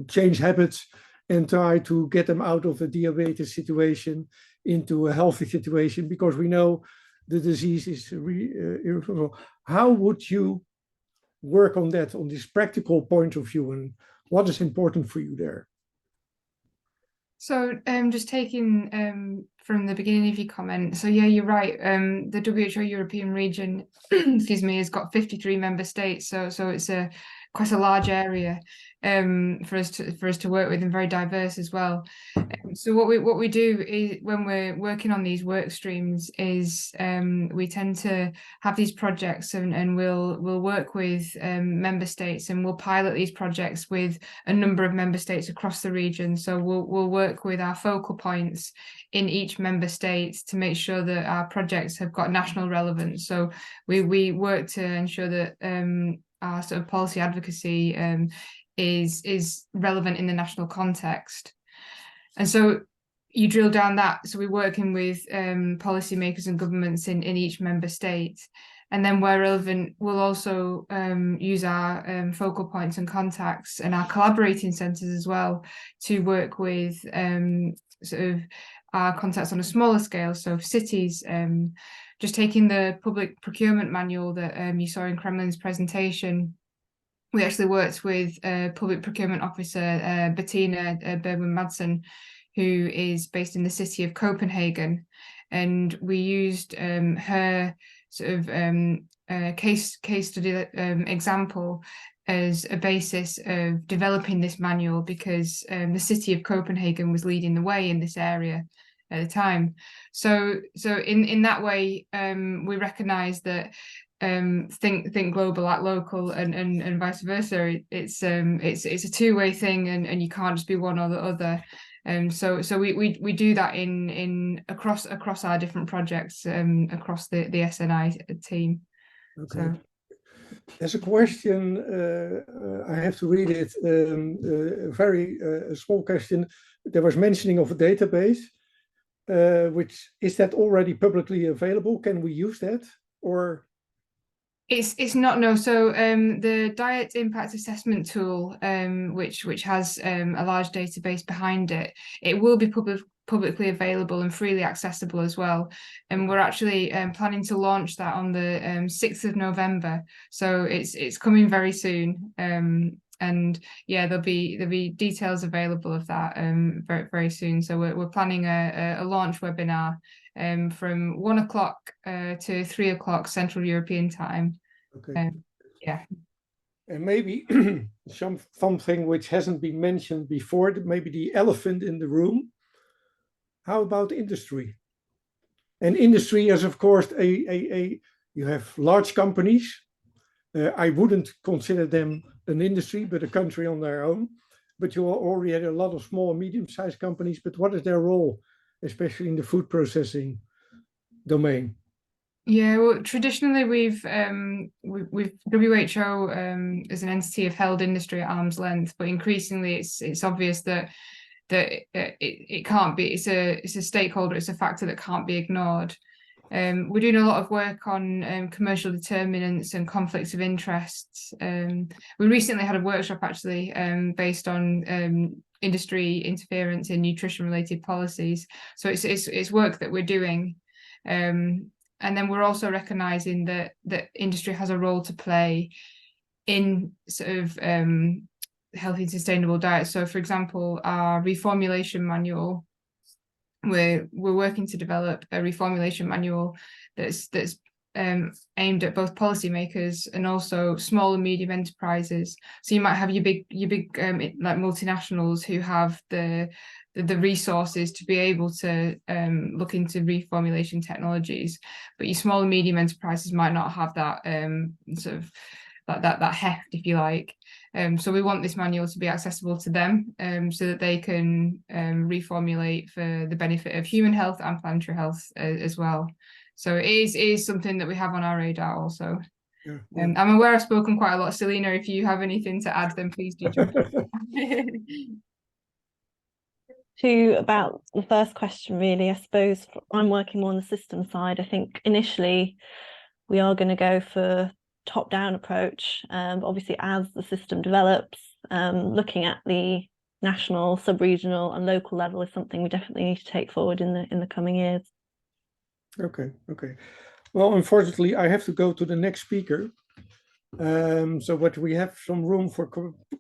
change habits and try to get them out of a diabetes situation into a healthy situation, because we know the disease is irreversible. How would you work on that, on this practical point of view, and what is important for you there? So just taking from the beginning of your comment, so yeah, you're right. The WHO European region, excuse me, has got 53 member states, so it's quite a large area for us to work with, and very diverse as well. So what we do is, when we're working on these work streams, is we tend to have these projects, and we'll work with member states, and we'll pilot these projects with a number of member states across the region. So we'll work with our focal points in each member state to make sure that our projects have got national relevance. So we work to ensure that our sort of policy advocacy is relevant in the national context. And so you drill down that. So we're working with policymakers and governments in each member state. And then where relevant, we'll also use our focal points and contacts and our collaborating centres as well to work with sort of our contacts on a smaller scale. So cities, just taking the public procurement manual that you saw in Kremlin's presentation, we actually worked with Public Procurement Officer Bettina Bergman-Madsen, who is based in the city of Copenhagen. And we used her sort of case study example as a basis of developing this manual, because the city of Copenhagen was leading the way in this area at the time. So in that way, we recognise that think global, act local, and vice versa. It's a two-way thing, and you can't just be one or the other. So we do that in across our different projects, across the SNI team. Okay. So. There's a question, I have to read it, a very small question. There was mentioning of a database, which is that already publicly available? Can we use that, or? It's not, no. So the diet impact assessment tool, which has a large database behind it, it will be publicly available and freely accessible as well. And we're actually planning to launch that on the 6th of November. So it's coming very soon. And yeah, there'll be details available of that very, very soon. So we're planning a launch webinar from 1 o'clock to 3 o'clock Central European time. Okay. Yeah. And maybe something which hasn't been mentioned before, maybe the elephant in the room. How about industry? And industry is, of course, you have large companies. I wouldn't consider them an industry, but a country on their own. But you already had a lot of small and medium-sized companies. But what is their role, especially in the food processing domain? Yeah, well, traditionally we've WHO as an entity have held industry at arm's length, but increasingly it's obvious that it can't be. It's a stakeholder. It's a factor that can't be ignored. We're doing a lot of work on commercial determinants and conflicts of interests. We recently had a workshop actually based on industry interference in nutrition-related policies. So it's work that we're doing. And then we're also recognising that industry has a role to play in sort of healthy and sustainable diet. So, for example, our reformulation manual, we're working to develop a reformulation manual that's aimed at both policymakers and also small and medium enterprises. So you might have your big like multinationals who have the resources to be able to look into reformulation technologies, but your small and medium enterprises might not have that sort of that heft, if you like. So we want this manual to be accessible to them, so that they can reformulate for the benefit of human health and planetary health as well. So it is something that we have on our radar also. Yeah. I'm aware I've spoken quite a lot. Selena, if you have anything to add, then please do jump in. To about the first question, really, I suppose I'm working more on the system side. I think initially we are going to go for top-down approach. Obviously, as the system develops, looking at the national, sub-regional and local level is something we definitely need to take forward in the coming years. Okay. Well, unfortunately, I have to go to the next speaker. But we have some room for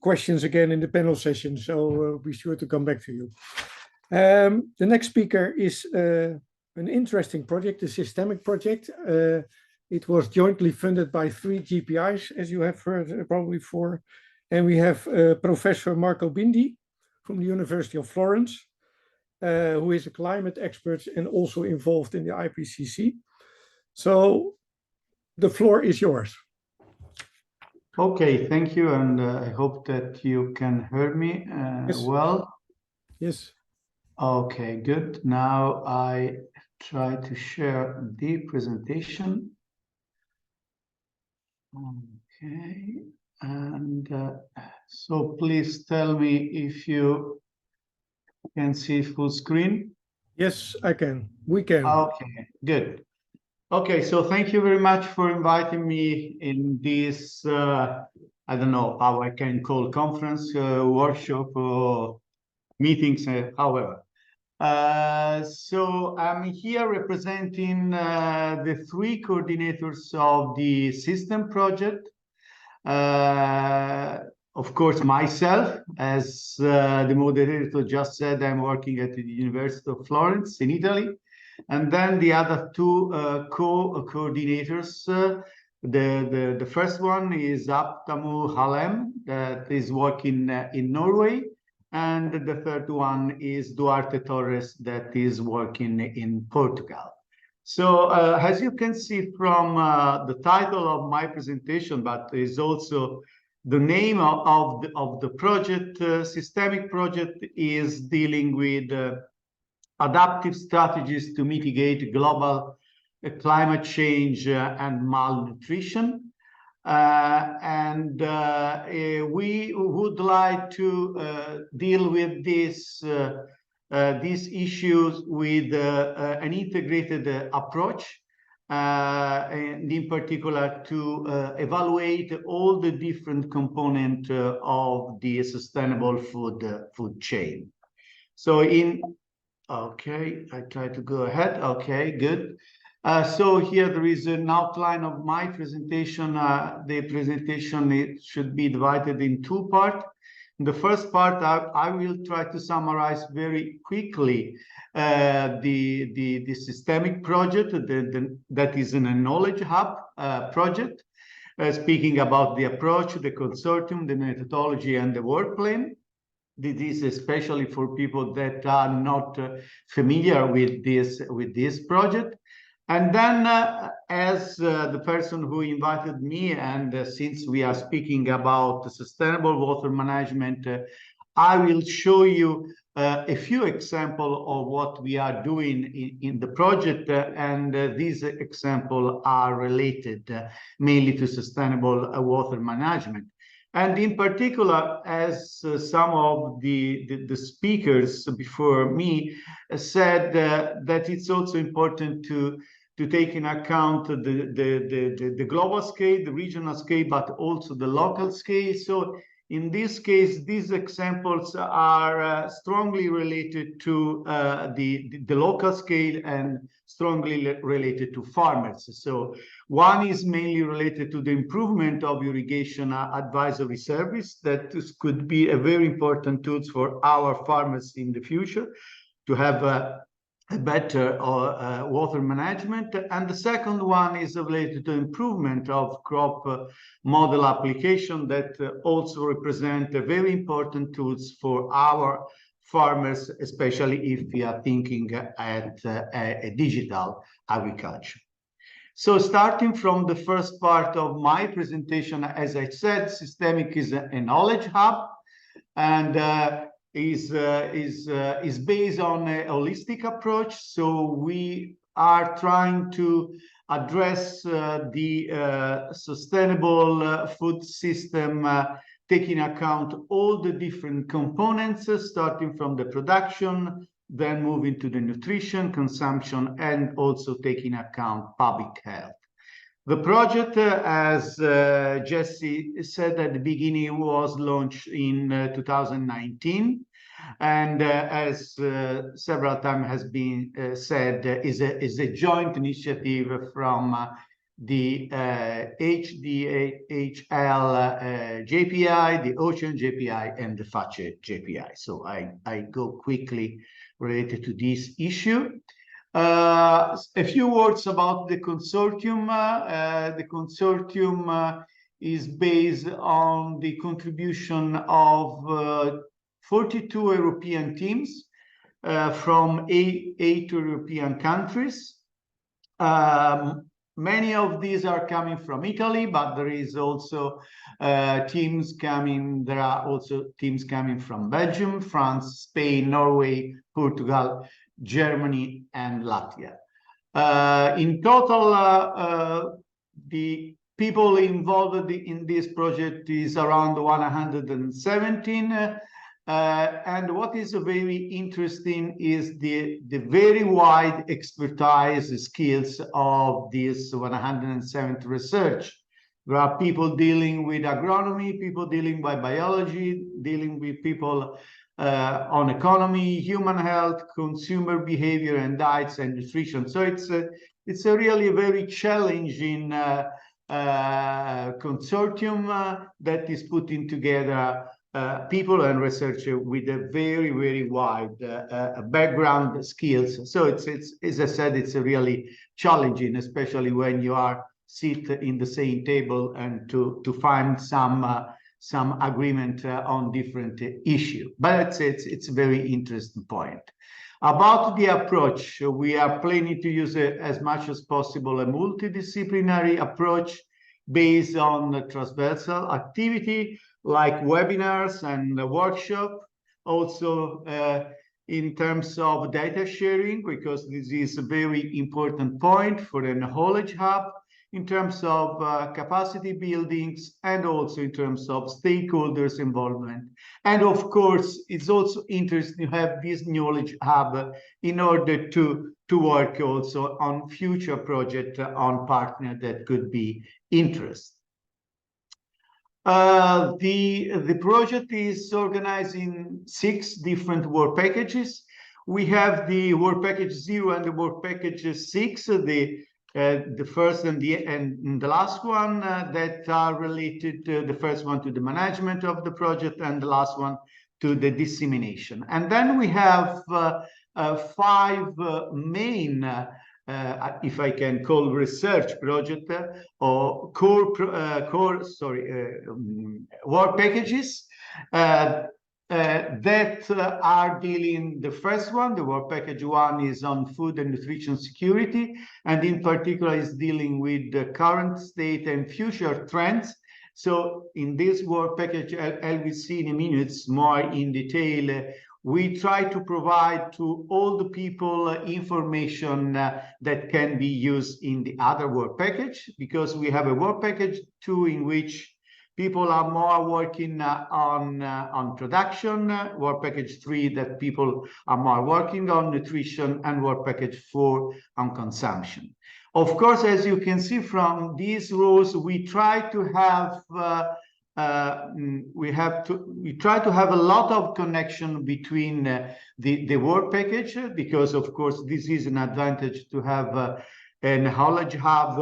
questions again in the panel session, so be sure to come back to you. The next speaker is an interesting project, a systemic project. It was jointly funded by 3 GPIs, as you have heard probably before. And we have Professor Marco Bindi from the University of Florence, who is a climate expert and also involved in the IPCC. So the floor is yours. Okay, thank you. And I hope that you can hear me Yes. well. Yes. Okay, good. Now I try to share the presentation. Okay, and so please tell me if you can see full screen. Yes, I can. We can. Okay, good. Okay, so thank you very much for inviting me in this, I don't know how I can call conference, workshop, or meetings, however. So I'm here representing the 3 coordinators of the system project. Of course, myself, as the moderator just said, I'm working at the University of Florence in Italy. And then the other 2 co-coordinators. The first one is Aptamu Halem, that is working in Norway. And the third one is Duarte Torres, that is working in Portugal. So as you can see from the title of my presentation, but is also the name of the project, systemic project is dealing with adaptive strategies to mitigate global climate change and malnutrition. We would like to deal with these issues with an integrated approach, and in particular to evaluate all the different components of the sustainable food chain. So okay, I try to go ahead. Okay, good. So here there is an outline of my presentation. The presentation, it should be divided in 2 parts. In the first part, I will try to summarize very quickly the systemic project that is a knowledge hub project, speaking about the approach, the consortium, the methodology, and the work plan. This is especially for people that are not familiar with this project. And then as the person who invited me, and since we are speaking about sustainable water management, I will show you a few examples of what we are doing in the project. And these examples are related mainly to sustainable water management. And in particular, as some of the speakers before me said, that it's also important to take in account the global scale, the regional scale, but also the local scale. So in this case, these examples are strongly related to the local scale and strongly related to farmers. So one is mainly related to the improvement of irrigation advisory service. That could be a very important tool for our farmers in the future to have better water management, and the second one is related to improvement of crop model application that also represent very important tools for our farmers, especially if we are thinking at a digital agriculture. So starting from the first part of my presentation, as I said, Systemic is a knowledge hub, and is based on a holistic approach. So we are trying to address the sustainable food system, taking account all the different components, starting from the production, then moving to the nutrition, consumption, and also taking account public health. The project, as Jesse said at the beginning, was launched in 2019, and as several times has been said, is a joint initiative from the HDHL JPI, the Ocean JPI, and the FACE JPI. So I go quickly related to this issue. A few words about the consortium. The consortium is based on the contribution of 42 European teams from eight European countries. Many of these are coming from Italy, but there is also teams coming. There are also teams coming from Belgium, France, Spain, Norway, Portugal, Germany, and Latvia. In total, the people involved in this project is around 117. And what is very interesting is the very wide expertise skills of this 170 research. There are people dealing with agronomy, people dealing with biology, dealing with people on economy, human health, consumer behavior, and diets and nutrition. So it's a really very challenging consortium that is putting together people and researchers with a very wide background skills. So it's as I said, it's a really challenging, especially when you are sit in the same table and to find some agreement on different issue. But it's a very interesting point. About the approach, we are planning to use as much as possible a multidisciplinary approach based on transversal activity like webinars and workshop. Also in terms of data sharing, because this is a very important point for a knowledge hub, in terms of capacity buildings, and also in terms of stakeholders involvement. And of course, it's also interesting to have this knowledge hub in order to work also on future projects on partner that could be interest. The project is organized in 6 different work packages. We have the work package 0 and the work package 6, the first and the last one that are related to the first one to the management of the project and the last one to the dissemination. And then we have 5 main if I can call research project or work packages that are dealing. The first one, the work package 1, is on food and nutrition security, and in particular is dealing with the current state and future trends. So in this work package, I will see in a minute more in detail. We try to provide to all the people information that can be used in the other work package, because we have a work package 2 in which people are more working on production, work package 3 that people are more working on nutrition, and work package 4 on consumption. Of course, as you can see from these rows, we try to have we try to have a lot of connection between the work package, because of course this is an advantage to have a knowledge hub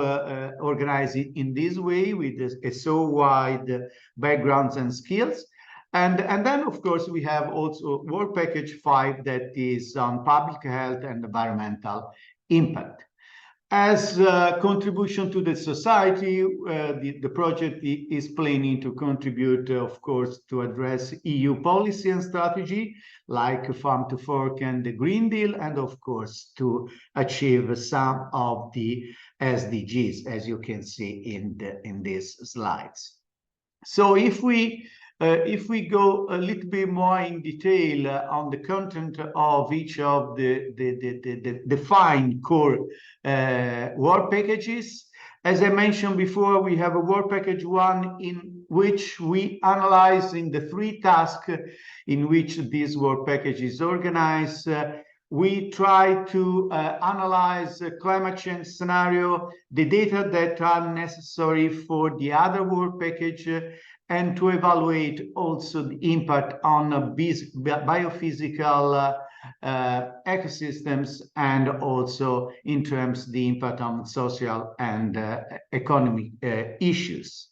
organized in this way with a so wide backgrounds and skills. And then, of course, we have also work package 5 that is on public health and environmental impact. As a contribution to the society, the project is planning to contribute, of course, to address EU policy and strategy, like Farm to Fork and the Green Deal, and of course, to achieve some of the SDGs, as you can see in these slides. So if we go a little bit more in detail on the content of each of the defined core work packages, as I mentioned before, we have a work package 1 in which we analyze in the 3 tasks in which this work package is organized. We try to analyze climate change scenario, the data that are necessary for the other work package, and to evaluate also the impact on biophysical ecosystems, and also in terms of the impact on social and economic issues.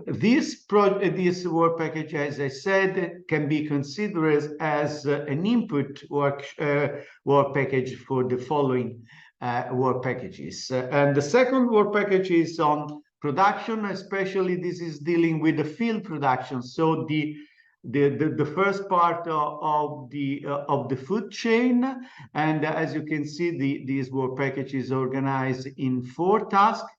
This work package, as I said, can be considered as an input work package for the following work packages. And the second work package is on production, especially this is dealing with the field production. So the first part of the food chain, and as you can see, this work package is organized in 4 tasks,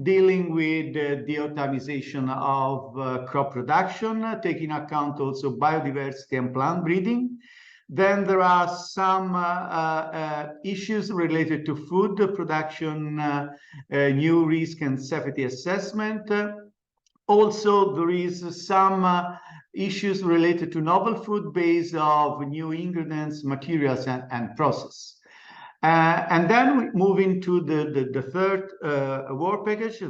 dealing with the optimization of crop production, taking account also biodiversity and plant breeding. Then there are some issues related to food production, new risk and safety assessment. Also, there is some issues related to novel food based of new ingredients, materials, and process. And then we move into the third work package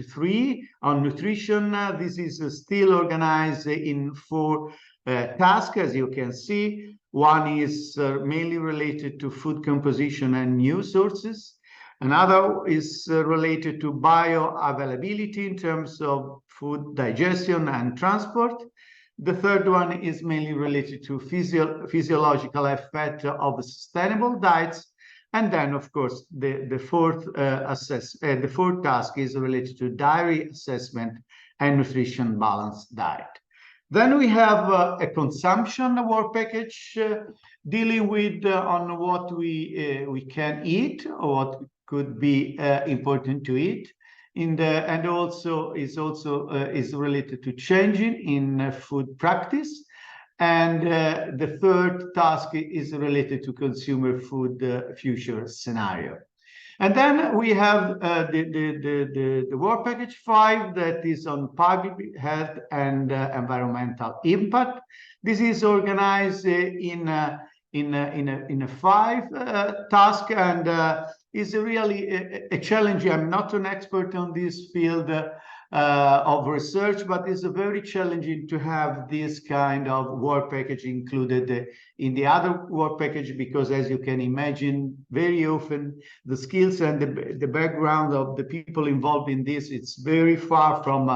3 on nutrition. This is still organized in 4 tasks, as you can see. One is mainly related to food composition and new sources. Another is related to bioavailability in terms of food digestion and transport. The third one is mainly related to physiological effect of sustainable diets. And then, of course, the fourth task is related to dietary assessment and nutrition balanced diet. Then we have a consumption work package dealing with on what we can eat, or what could be important to eat, and also is related to changing in food practice. And the third task is related to consumer food future scenario. And then we have the work package 5 that is on public health and environmental impact. This is organized in a 5 task, and is really a challenge. I'm not an expert on this field of research, but it's very challenging to have this kind of work package included in the other work package, because as you can imagine, very often the skills and the background of the people involved in this, it's very far from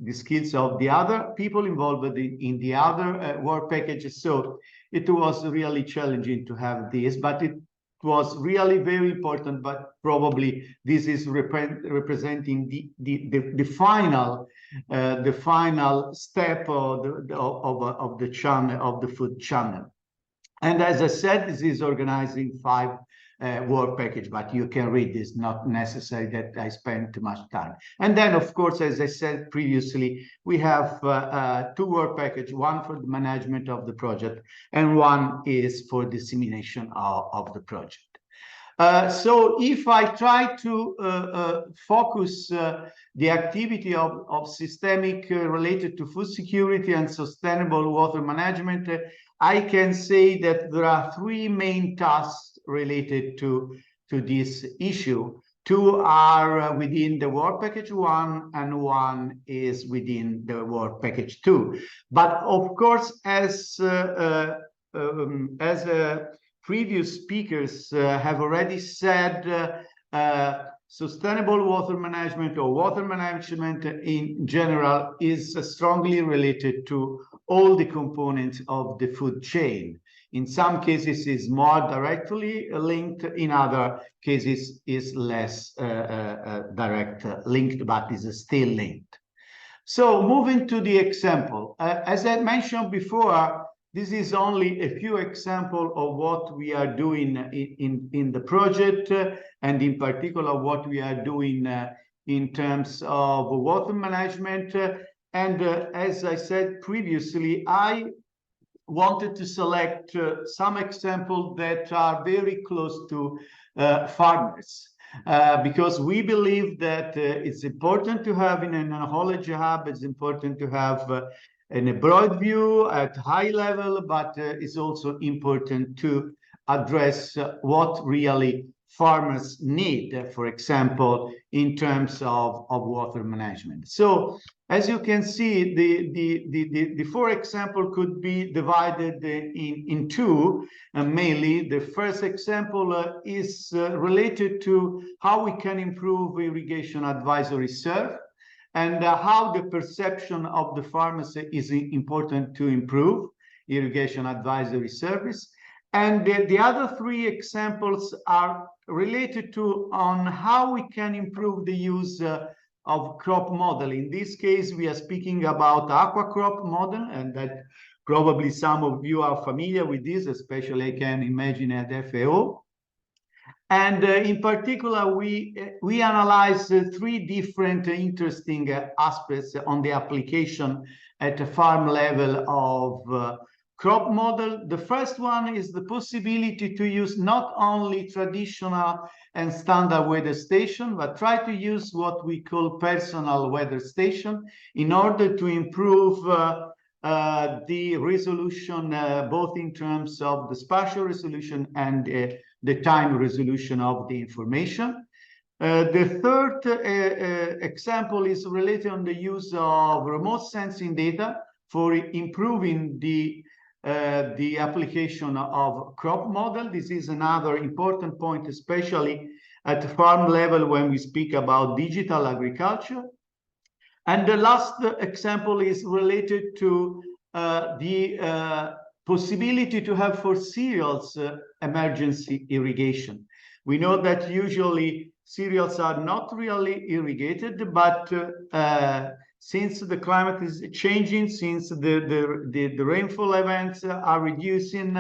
the skills of the other people involved in the other work packages. So it was really challenging to have this, but it was really very important. But probably this is representing the final step of the channel, of the food channel. And as I said, this is organizing 5 work package, but you can read this, not necessary that I spend too much time. And then, of course, as I said previously, we have 2 work package, one for the management of the project, and one is for dissemination of the project. So if I try to focus the activity of systemic related to food security and sustainable water management, I can say that there are 3 main tasks related to this issue. 2 are within the work package 1, and 1 is within the work package 2. But of course, as previous speakers have already said, sustainable water management or water management in general is strongly related to all the components of the food chain. In some cases, is more directly linked. In other cases, is less direct linked, but is still linked. So moving to the example, as I mentioned before, this is only a few examples of what we are doing in the project, and in particular what we are doing in terms of water management. And as I said previously, I wanted to select some examples that are very close to farmers. Because we believe that it's important to have in a knowledge hub, it's important to have in a broad view at high level, but it's also important to address what really farmers need, for example, in terms of water management. So as you can see, the four examples could be divided in two. Mainly, the first example is related to how we can improve irrigation advisory service, and how the perception of the farmers is important to improve irrigation advisory service. And the other three examples are related to on how we can improve the use of crop model. In this case, we are speaking about aqua crop model, and that probably some of you are familiar with this, especially I can imagine at FAO. And in particular, we analyze three different interesting aspects on the application at a farm level of crop model. The first one is the possibility to use not only traditional and standard weather station, but try to use what we call personal weather station in order to improve the resolution, both in terms of the spatial resolution and the time resolution of the information. The third example is related on the use of remote sensing data for improving the application of crop model. This is another important point, especially at the farm level when we speak about digital agriculture. And the last example is related to the possibility to have for cereals emergency irrigation. We know that usually cereals are not really irrigated, but since the climate is changing, since the rainfall events are reducing,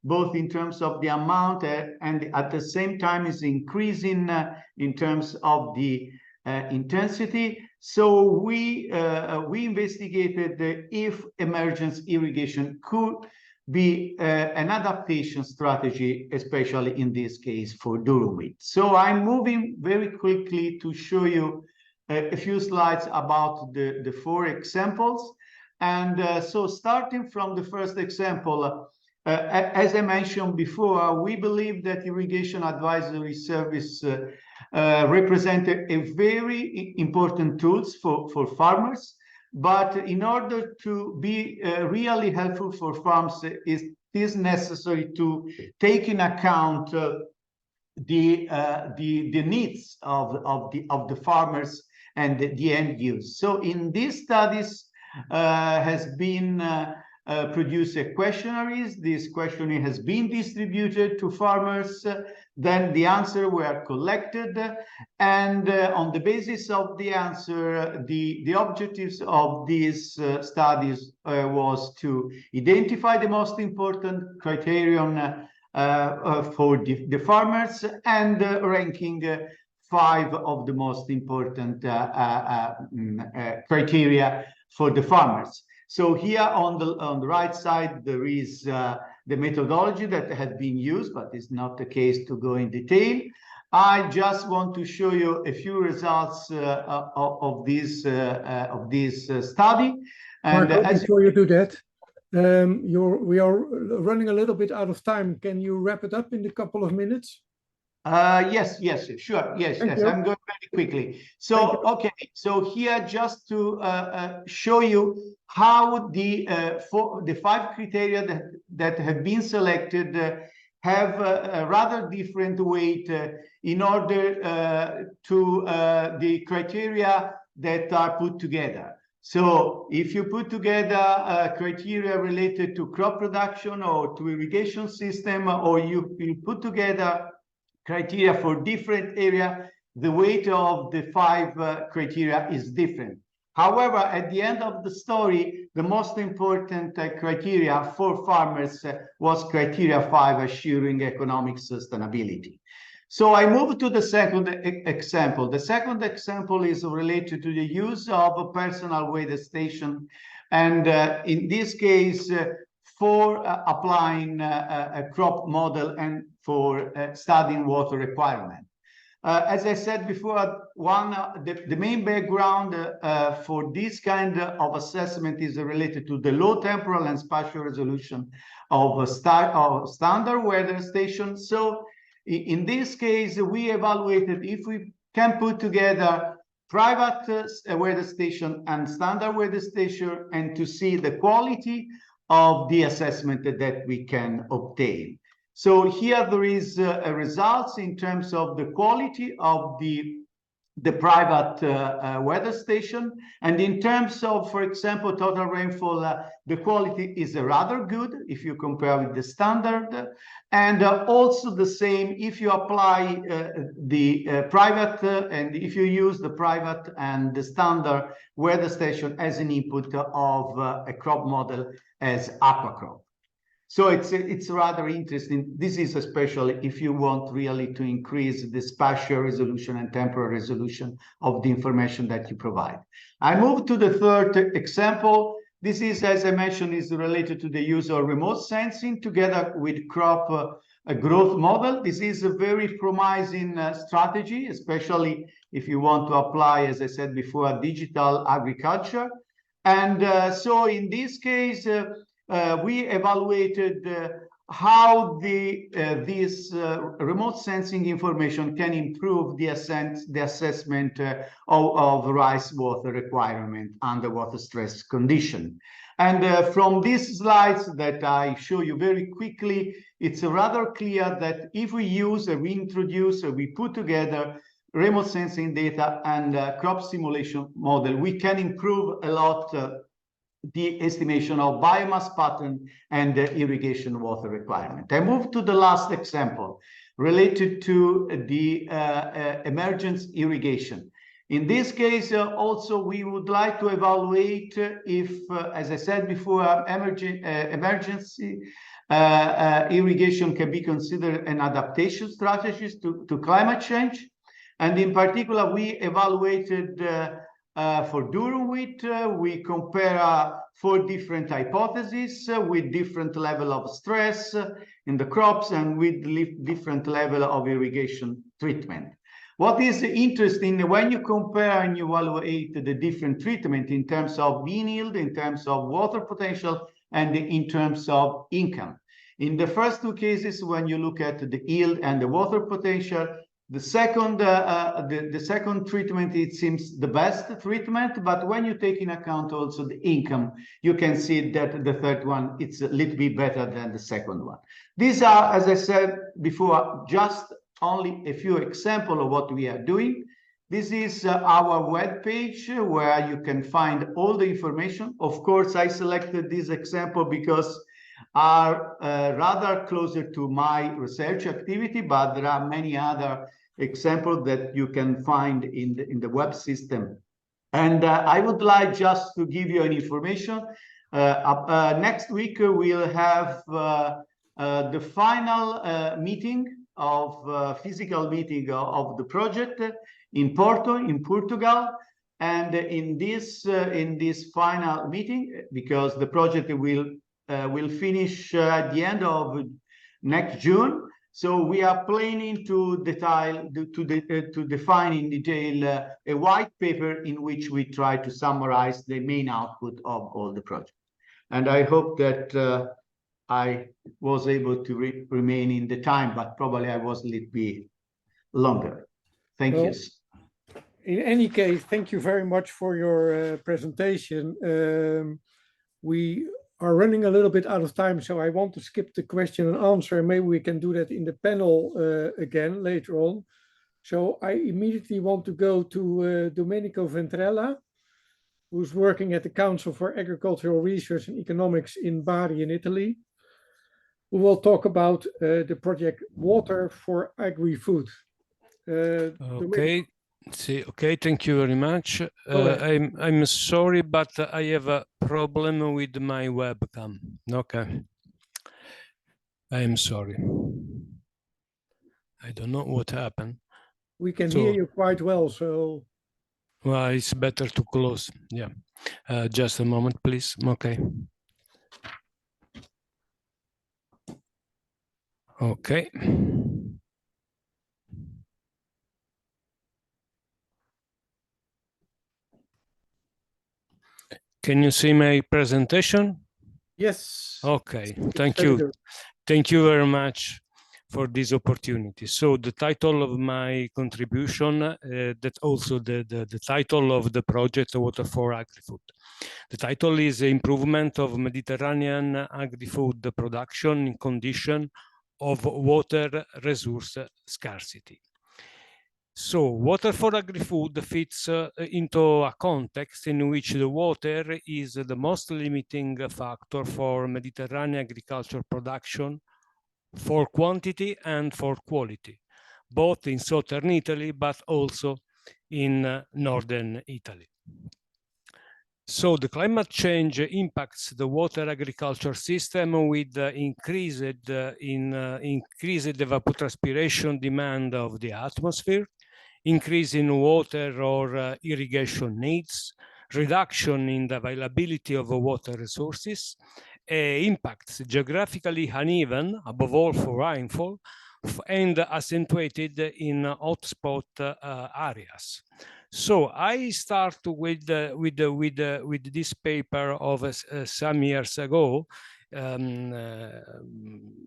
both in terms of the amount and at the same time is increasing in terms of the intensity. So we investigated if emergency irrigation could be an adaptation strategy, especially in this case for durum wheat. So I'm moving very quickly to show you a few slides about the four examples. And so starting from the first example, as I mentioned before, we believe that irrigation advisory service represent a very important tools for farmers. But in order to be really helpful for farms, it is necessary to take in account the needs of the farmers and the end use. So in these studies has been produced questionnaires. This questionnaire has been distributed to farmers. Then the answer were collected, and on the basis of the answer, the objectives of these studies was to identify the most important criterion for the farmers and ranking 5 of the most important criteria for the farmers. So here on the right side, there is the methodology that has been used, but it's not the case to go in detail. I just want to show you a few results of this study. And Marco, before you do that, we are running a little bit out of time. Can you wrap it up in a couple of minutes? Yes, sure. Yes. I'm going very quickly. So, okay. So here, just to show you how the 5 criteria that have been selected have a rather different weight in order to the criteria that are put together. So if you put together criteria related to crop production or to irrigation system, or you put together criteria for different area, the weight of the 5 criteria is different. However, at the end of the story, the most important criteria for farmers was criteria 5, assuring economic sustainability. So I move to the second example. The second example is related to the use of a personal weather station. And in this case, for applying a crop model and for studying water requirement. As I said before, the main background for this kind of assessment is related to the low temporal and spatial resolution of standard weather station. So in this case, we evaluated if we can put together private weather station and standard weather station, and to see the quality of the assessment that we can obtain. So here there is a results in terms of the quality of the private weather station, and in terms of, for example, total rainfall, the quality is rather good if you compare with the standard, and also the same if you apply the private and if you use the private and the standard weather station as an input of a crop model as aquacrop. So it's rather interesting. This is especially if you want really to increase the spatial resolution and temporal resolution of the information that you provide. I move to the third example. This is, as I mentioned, is related to the use of remote sensing together with crop growth model. This is a very promising strategy, especially if you want to apply, as I said before, digital agriculture. And so in this case, we evaluated how this remote sensing information can improve the assessment of rice water requirement under water stress condition. And from these slides that I show you very quickly, it's rather clear that if we introduce, we put together remote sensing data and crop simulation model, we can improve a lot the estimation of biomass pattern and irrigation water requirement. I move to the last example related to the emergence irrigation. In this case, also we would like to evaluate if, as I said before, emergency irrigation can be considered an adaptation strategy to climate change. And in particular, we evaluated for durum wheat, we compare 4 different hypotheses with different level of stress in the crops and with different level of irrigation treatment. What is interesting, when you compare and you evaluate the different treatment in terms of bean yield, in terms of water potential, and in terms of income. In the first 2 cases, when you look at the yield and the water potential, the second treatment, it seems the best treatment, but when you take in account also the income, you can see that the third one, it's a little bit better than the second one. These are, as I said before, just only a few examples of what we are doing. This is our web page where you can find all the information. Of course, I selected this example because are rather closer to my research activity, but there are many other examples that you can find in the web system. And I would like just to give you an information. Next week, we'll have the final meeting of physical meeting of the project in Porto, in Portugal. And in this final meeting, because the project will finish at the end of next June. So we are planning to define in detail a white paper in which we try to summarize the main output of all the project. And I hope that I was able to remain in the time, but probably I was a little bit longer. Thank you. In any case, thank you very much for your presentation. We are running a little bit out of time, so I want to skip the question and answer. Maybe we can do that in the panel again later on. So I immediately want to go to Domenico Ventrella, who's working at the Council for Agricultural Research and Economics in Bari in Italy, who will talk about the project Water for Agri-Food. Okay. See, okay, thank you very much. I'm sorry, but I have a problem with my webcam. Okay. I'm sorry. I don't know what happened. We can hear you quite well, so. Well, it's better to close. Yeah. Just a moment, please. Okay. Okay. Can you see my presentation? Yes. Okay, thank you. Thank you very much for this opportunity. So the title of my contribution, that also the title of the project, Water for Agri-Food. The title is Improvement of Mediterranean Agri-Food Production in Condition of Water Resource Scarcity. So water for agri-food fits into a context in which the water is the most limiting factor for Mediterranean agriculture production for quantity and for quality, both in southern Italy, but also in northern Italy. So the climate change impacts the water agriculture system with increased evapotranspiration demand of the atmosphere, increase in water or irrigation needs, reduction in the availability of water resources, impacts geographically uneven, above all for rainfall, and accentuated in hotspot areas. So I start with this paper of some years ago.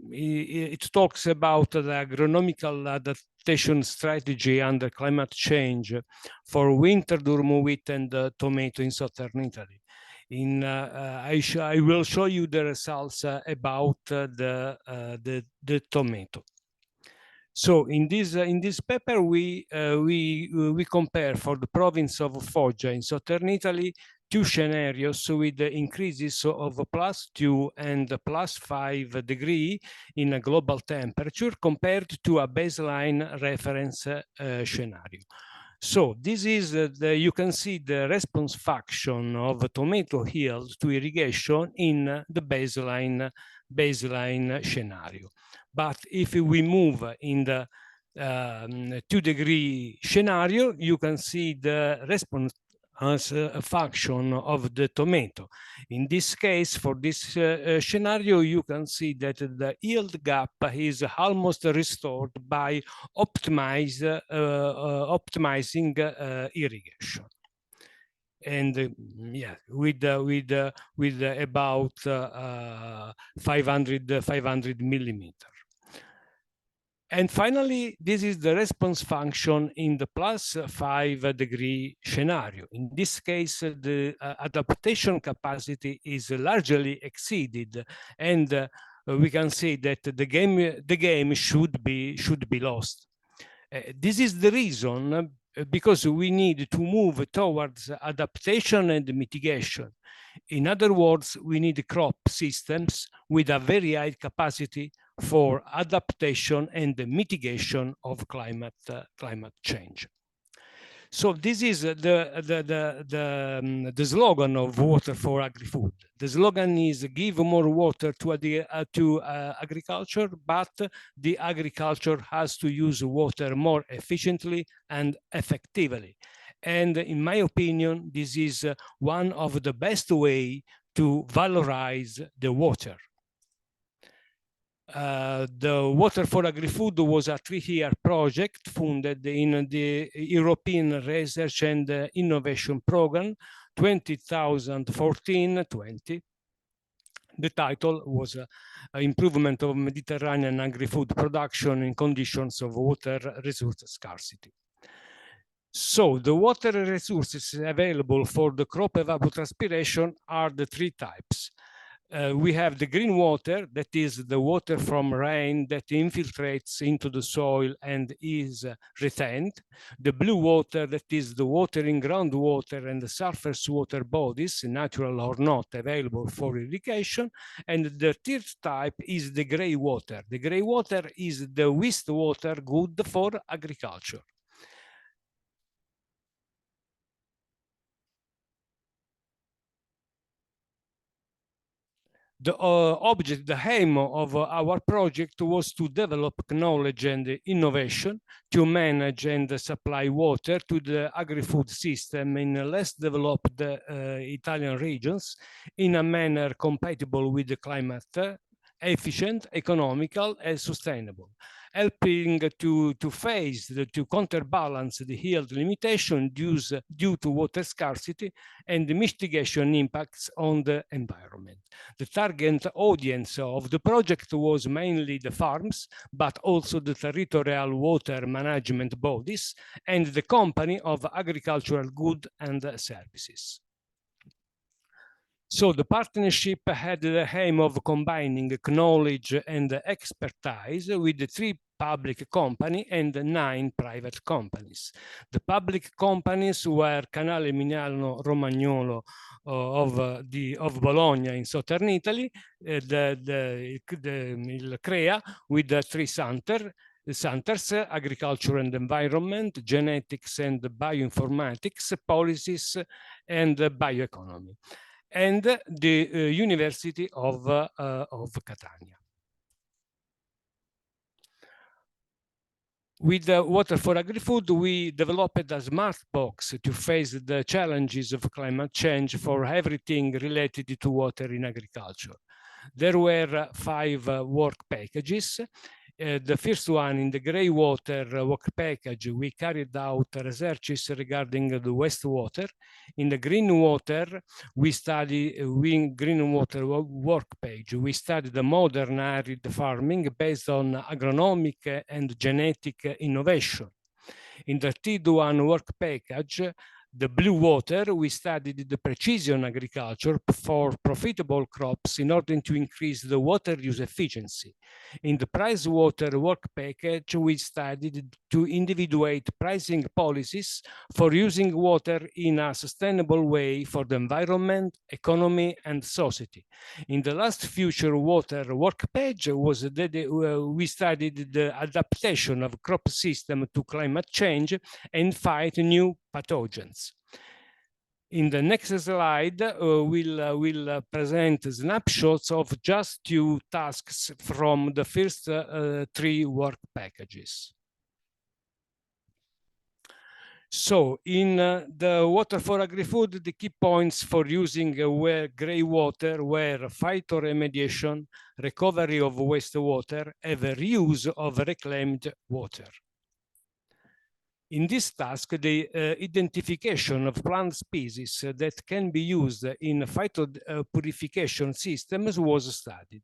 It talks about the agronomical adaptation strategy under climate change for winter durum wheat and tomato in southern Italy. I will show you the results about the tomato. So in this paper we compare for the province of Foggia in southern Italy 2 scenarios with the increases of +2 and +5 degrees in a global temperature compared to a baseline reference scenario. So this is you can see the response function of tomato yield to irrigation in the baseline scenario. But if we move in the 2-degree scenario, you can see the response as a function of the tomato. In this case, for this scenario, you can see that the yield gap is almost restored by optimizing irrigation. And yeah, with about 500 millimeters. And finally, this is the response function in the +5-degree scenario. In this case, the adaptation capacity is largely exceeded, and we can say that the game should be lost. This is the reason because we need to move towards adaptation and mitigation. In other words, we need crop systems with a very high capacity for adaptation and the mitigation of climate change. So this is the slogan of Water for Agri-Food. The slogan is give more water to agriculture, but the agriculture has to use water more efficiently and effectively. And in my opinion, this is one of the best way to valorize the water. The Water for Agri-Food was a 3-year project funded in the European Research and Innovation Program 2014-20. The title was Improvement of Mediterranean Agri-Food Production in Conditions of Water Resource Scarcity. So the water resources available for the crop evapotranspiration are the 3 types. We have the green water, that is the water from rain that infiltrates into the soil and is retained. The blue water, that is the water in groundwater and the surface water bodies, natural or not, available for irrigation. And the third type is the gray water. The gray water is the wastewater good for agriculture. The aim of our project was to develop knowledge and innovation to manage and supply water to the agri-food system in less developed Italian regions in a manner compatible with the climate, efficient, economical, and sustainable, helping to counterbalance the yield limitation due to water scarcity and the mitigation impacts on the environment. The target audience of the project was mainly the farms, but also the territorial water management bodies and the company of agricultural goods and services. So the partnership had the aim of combining knowledge and expertise with the 3 public companies and 9 private companies. The public companies were Canale Mignano Romagnolo of Bologna in southern Italy, il CREA with 3 centers, agriculture and environment, genetics and bioinformatics, policies and bioeconomy, and the University of Catania. With Water for Agri-Food, we developed a smart box to face the challenges of climate change for everything related to water in agriculture. There were 5 work packages. The first one, in the gray water work package, we carried out researches regarding the wastewater. In the green water, we studied green water work page. We studied the modern arid farming based on agronomic and genetic innovation. In the third work package, the blue water, we studied the precision agriculture for profitable crops in order to increase the water use efficiency. In the price water work package, we studied to individuate pricing policies for using water in a sustainable way for the environment, economy, and society. In the last future water work page, we studied the adaptation of crop system to climate change and fight new pathogens. In the next slide, we'll present snapshots of just 2 tasks from the first 3 work packages. So in the Water for Agri-Food, the key points for using gray water were phytoremediation, recovery of wastewater, and the reuse of reclaimed water. In this task, the identification of plant species that can be used in phytopurification systems was studied.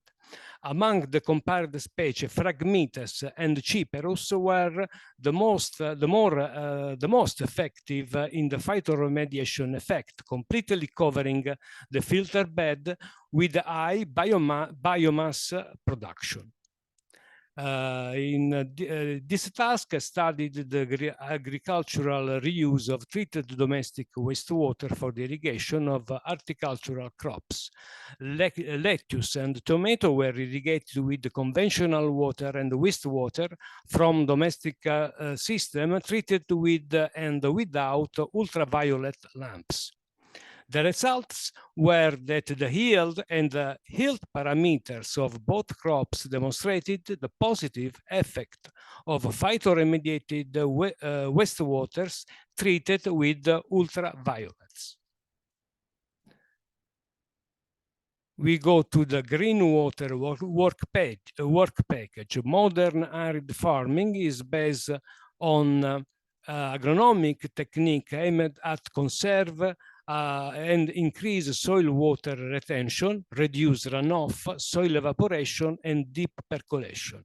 Among the compared species, Phragmites and Cyperus were the most effective in the phytoremediation effect, completely covering the filter bed with high biomass production. This task studied the agricultural reuse of treated domestic wastewater for the irrigation of horticultural crops. Lettuce and tomato were irrigated with the conventional water and wastewater from domestic system treated with and without ultraviolet lamps. The results were that the yield and the health parameters of both crops demonstrated the positive effect of phytoremediated wastewaters treated with ultraviolets. We go to the green water work package. Modern arid farming is based on agronomic technique aimed at conserve and increase soil water retention, reduce runoff, soil evaporation, and deep percolation.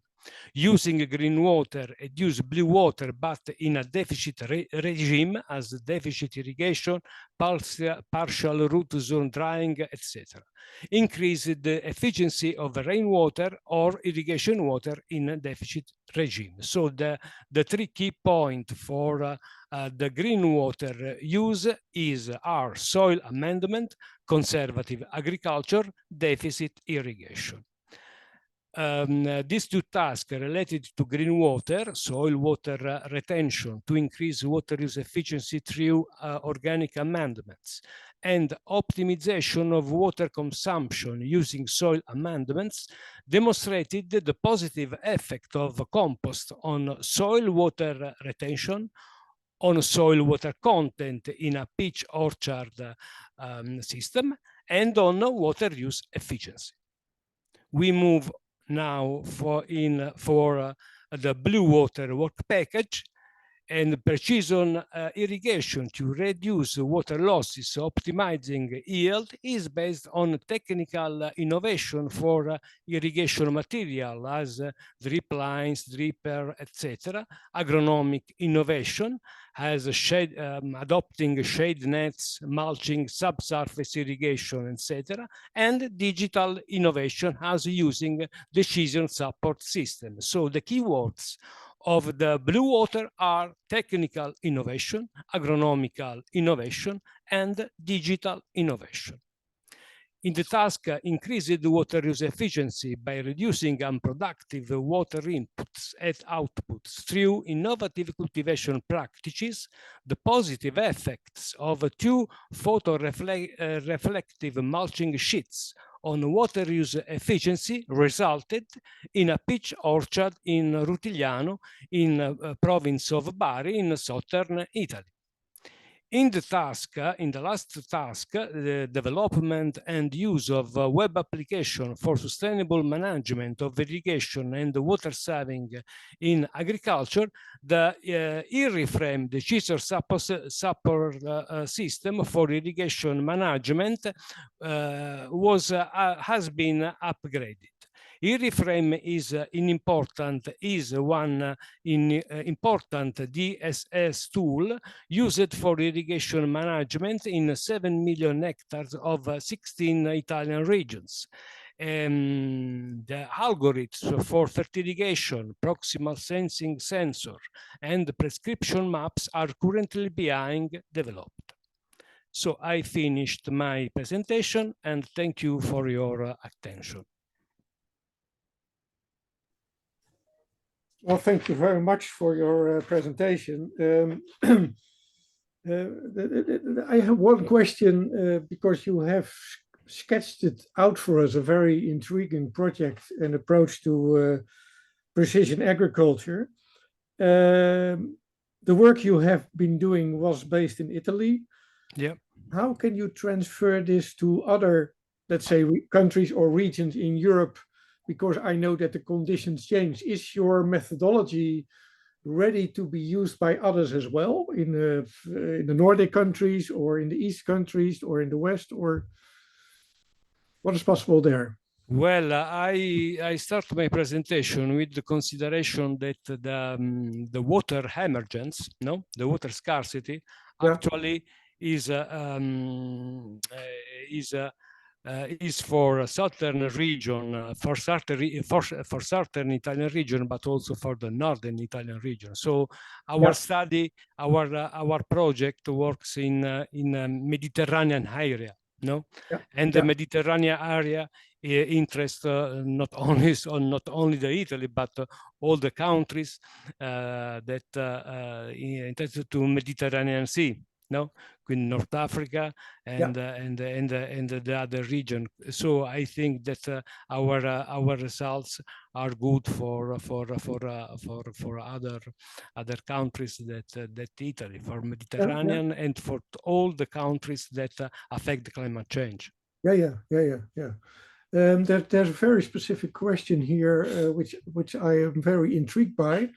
Using green water and use blue water, but in a deficit regime, as deficit irrigation, partial root zone drying, etc. Increase the efficiency of rainwater or irrigation water in a deficit regime. So the three key points for the green water use are soil amendment, conservative agriculture, deficit irrigation. These two tasks related to green water, soil water retention to increase water use efficiency through organic amendments, and optimization of water consumption using soil amendments, demonstrated the positive effect of compost on soil water retention, on soil water content in a peach orchard system, and on water use efficiency. We move now for the blue water work package, and precision irrigation to reduce water losses, optimizing yield, is based on technical innovation for irrigation material as drip lines, dripper, etc. Agronomic innovation has adopting shade nets, mulching, subsurface irrigation, etc. And digital innovation as using decision support system. So the keywords of the blue water are technical innovation, agronomical innovation, and digital innovation. In the task, increased water use efficiency by reducing unproductive water inputs and outputs through innovative cultivation practices, the positive effects of two photoreflective mulching sheets on water use efficiency resulted in a peach orchard in Rutigliano, in province of Bari, in southern Italy. In the last task, the development and use of a web application for sustainable management of irrigation and water saving in agriculture, the IRRIFRAME, the scissor support system for irrigation management, has been upgraded. IRRIFRAME is one important DSS tool used for irrigation management in 7 million hectares of 16 Italian regions. The algorithms for fertirrigation, proximal sensing sensor, and prescription maps are currently being developed. So I finished my presentation, and thank you for your attention. Well, thank you very much for your presentation. I have one question because you have sketched it out for us, a very intriguing project and approach to precision agriculture. The work you have been doing was based in Italy. Yeah. How can you transfer this to other, let's say, countries or regions in Europe? Because I know that the conditions change. Is your methodology ready to be used by others as well in the Nordic countries or in the East countries or in the West, or what is possible there? Well, I start my presentation with the consideration that the water emergence, the water scarcity, actually is for southern region, for southern Italian region, but also for the northern Italian region. So our study, our project works in Mediterranean area, and the Mediterranean area interests not only the Italy, but all the countries that interested to Mediterranean Sea. In North Africa and the other region. So I think that our results are good for other countries that Italy, for Mediterranean and for all the countries that affect climate change. There's a very specific question here, which I am very intrigued by.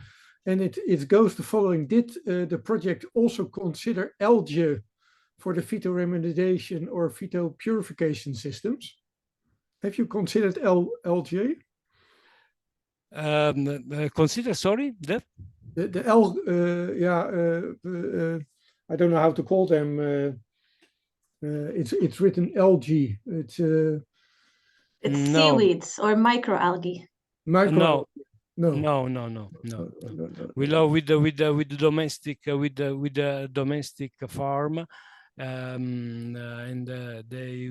And it goes the following: did the project also consider algae for the phytoremediation or phytopurification systems? Have you considered algae? Consider, sorry, the I don't know how to call them. It's written algae. It's seaweeds or microalgae. No. We love with the domestic farm, and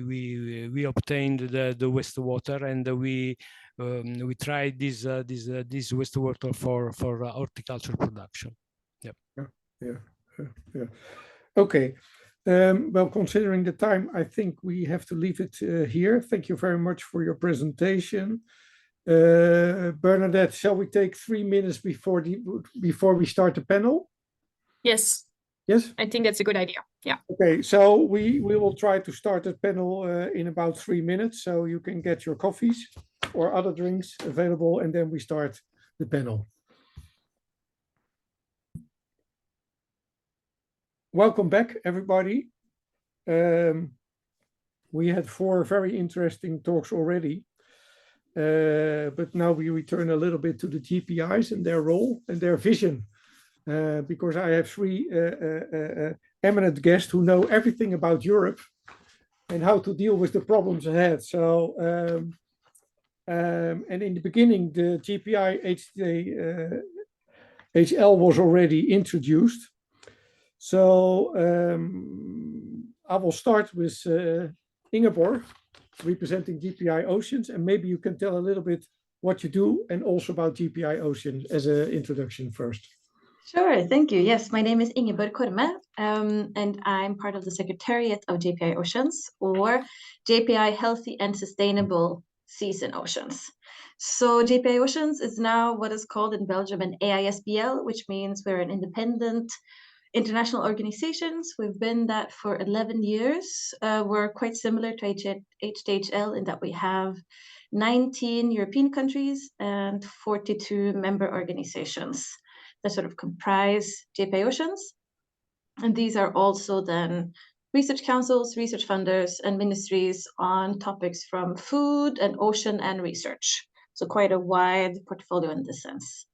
we obtained the wastewater, and we tried this wastewater for horticulture production. Yep. Yeah. Okay. Well, considering the time, I think we have to leave it here. Thank you very much for your presentation. Bernadette, shall we take 3 minutes before we start the panel? Yes. Yes? I think that's a good idea. Yeah. Okay, so we will try to start the panel in about 3 minutes, so you can get your coffees or other drinks available, and then we start the panel. Welcome back, everybody. We had 4 very interesting talks already, but now we return a little bit to the GPIs and their role and their vision, because I have 3 eminent guests who know everything about Europe and how to deal with the problems ahead. So, and in the beginning, the GPI HDHL was already introduced. So I will start with Ingeborg, representing GPI Oceans, and maybe you can tell a little bit what you do and also about GPI Ocean as an introduction first. Sure, thank you. Yes, my name is Ingeborg Korme, and I'm part of the Secretariat of JPI Oceans, or JPI Healthy and Sustainable Seas and Oceans. So JPI Oceans is now what is called in Belgium an AISBL, which means we're an independent international organizations. We've been that for 11 years. We're quite similar to HDHL in that we have 19 European countries and 42 member organizations that sort of comprise JPI Oceans. And these are also then research councils, research funders, and ministries on topics from food and ocean and research. So quite a wide portfolio in this sense.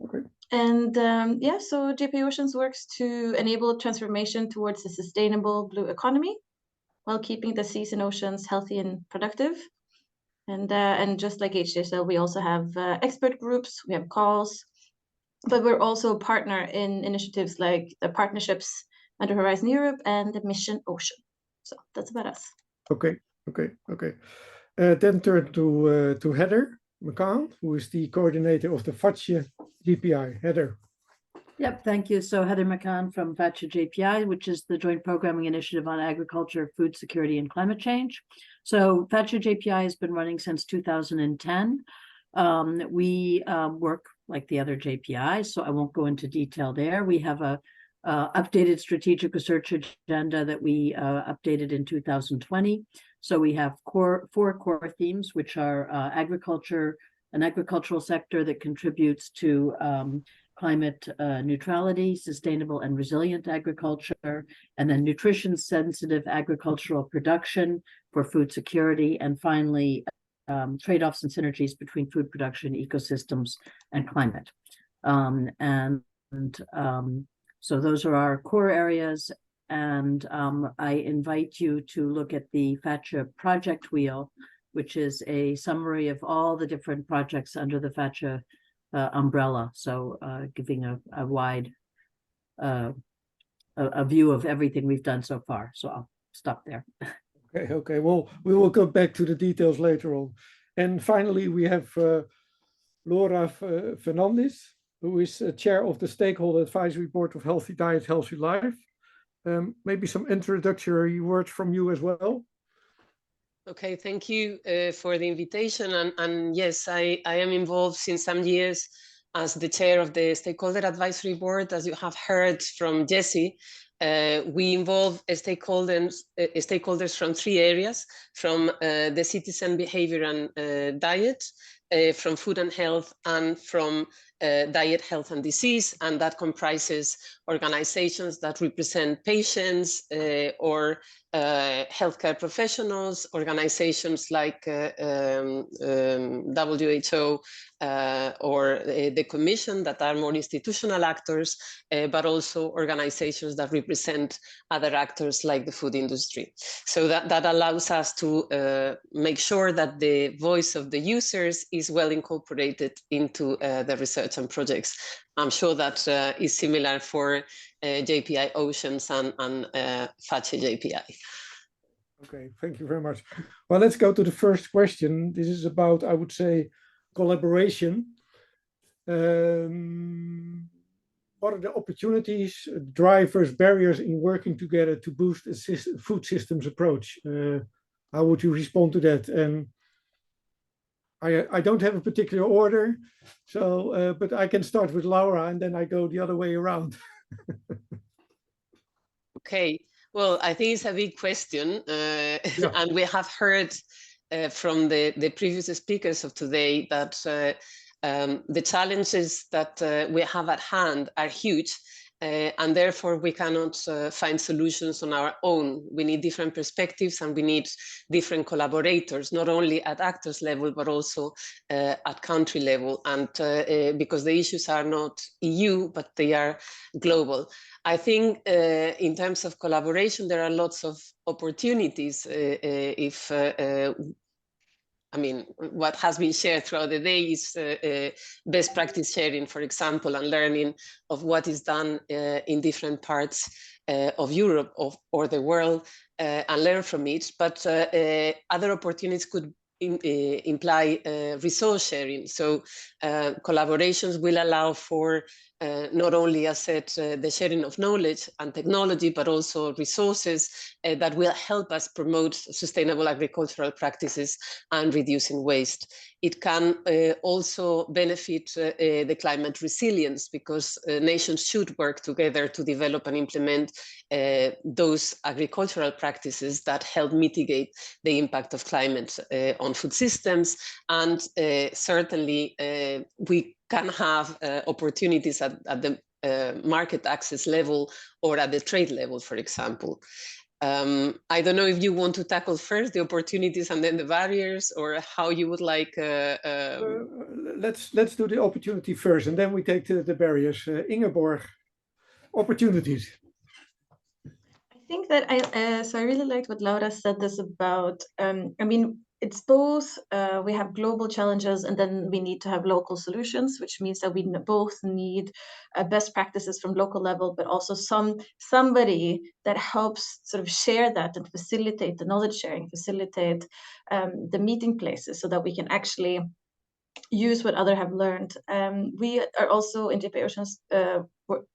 Okay. And so JPI Oceans works to enable transformation towards a sustainable blue economy while keeping the seas and oceans healthy and productive. And just like HDHL, we also have expert groups, we have calls, but we're also a partner in initiatives like the partnerships under Horizon Europe and the Mission Ocean. So that's about us. Okay. Then turn to Heather McCann, who is the coordinator of the FATSE GPI. Heather. Yep, thank you. So Heather McCann from FATSE JPI, which is the Joint Programming Initiative on Agriculture, Food Security, and Climate Change. So FATSE JPI has been running since 2010. We work like the other JPIs, so I won't go into detail there. We have a updated strategic research agenda that we updated in 2020. So we have 4 core themes, which are agriculture, an agricultural sector that contributes to climate neutrality, sustainable and resilient agriculture, and then nutrition-sensitive agricultural production for food security, and finally, trade-offs and synergies between food production, ecosystems, and climate. So those are our core areas, and I invite you to look at the FATSE project wheel, which is a summary of all the different projects under the FATSE umbrella, so giving a wide a view of everything we've done so far. So I'll stop there. Okay. Well, we will go back to the details later on. And finally, we have Laura Fernandez, who is chair of the Stakeholder Advisory Board of Healthy Diet, Healthy Life. Maybe some introductory words from you as well. Okay, thank you for the invitation. And yes, I am involved since some years as the chair of the Stakeholder Advisory Board. As you have heard from Jesse, we involve stakeholders from 3 areas, from the citizen behavior and diet, from food and health and from diet, health and disease, and that comprises organizations that represent patients or healthcare professionals, organizations like WHO or the Commission that are more institutional actors, but also organizations that represent other actors like the food industry. So that allows us to make sure that the voice of the users is well incorporated into the research and projects. I'm sure that is similar for JPI Oceans and FACE JPI. Okay, thank you very much. Well, let's go to the first question. This is about, I would say, collaboration. What are the opportunities, drivers, barriers in working together to boost a food systems approach? How would you respond to that? And I don't have a particular order, so but I can start with Laura and then I go the other way around. Okay, well, I think it's a big question, and we have heard from the previous speakers of today that the challenges that we have at hand are huge, and therefore we cannot find solutions on our own. We need different perspectives and we need different collaborators, not only at actors level, but also at country level, and because the issues are not EU, but they are global. I think in terms of collaboration, there are lots of opportunities if I mean, what has been shared throughout the day is best practice sharing, for example, and learning of what is done in different parts of Europe or the world and learn from it. But other opportunities could imply resource sharing. So collaborations will allow for not only, as said, the sharing of knowledge and technology, but also resources that will help us promote sustainable agricultural practices and reducing waste. It can also benefit the climate resilience, because nations should work together to develop and implement those agricultural practices that help mitigate the impact of climate on food systems. And certainly we can have opportunities at the market access level or at the trade level, for example. I don't know if you want to tackle first the opportunities and then the barriers, or how you would like. Let's do the opportunity first, and then we take the barriers. Ingeborg, opportunities. I think that I really liked what Laura said this about. I mean, it's both, we have global challenges and then we need to have local solutions, which means that we both need best practices from local level, but also somebody that helps sort of share that and facilitate the knowledge sharing, facilitate the meeting places so that we can actually use what others have learned. We are also in JPI Oceans,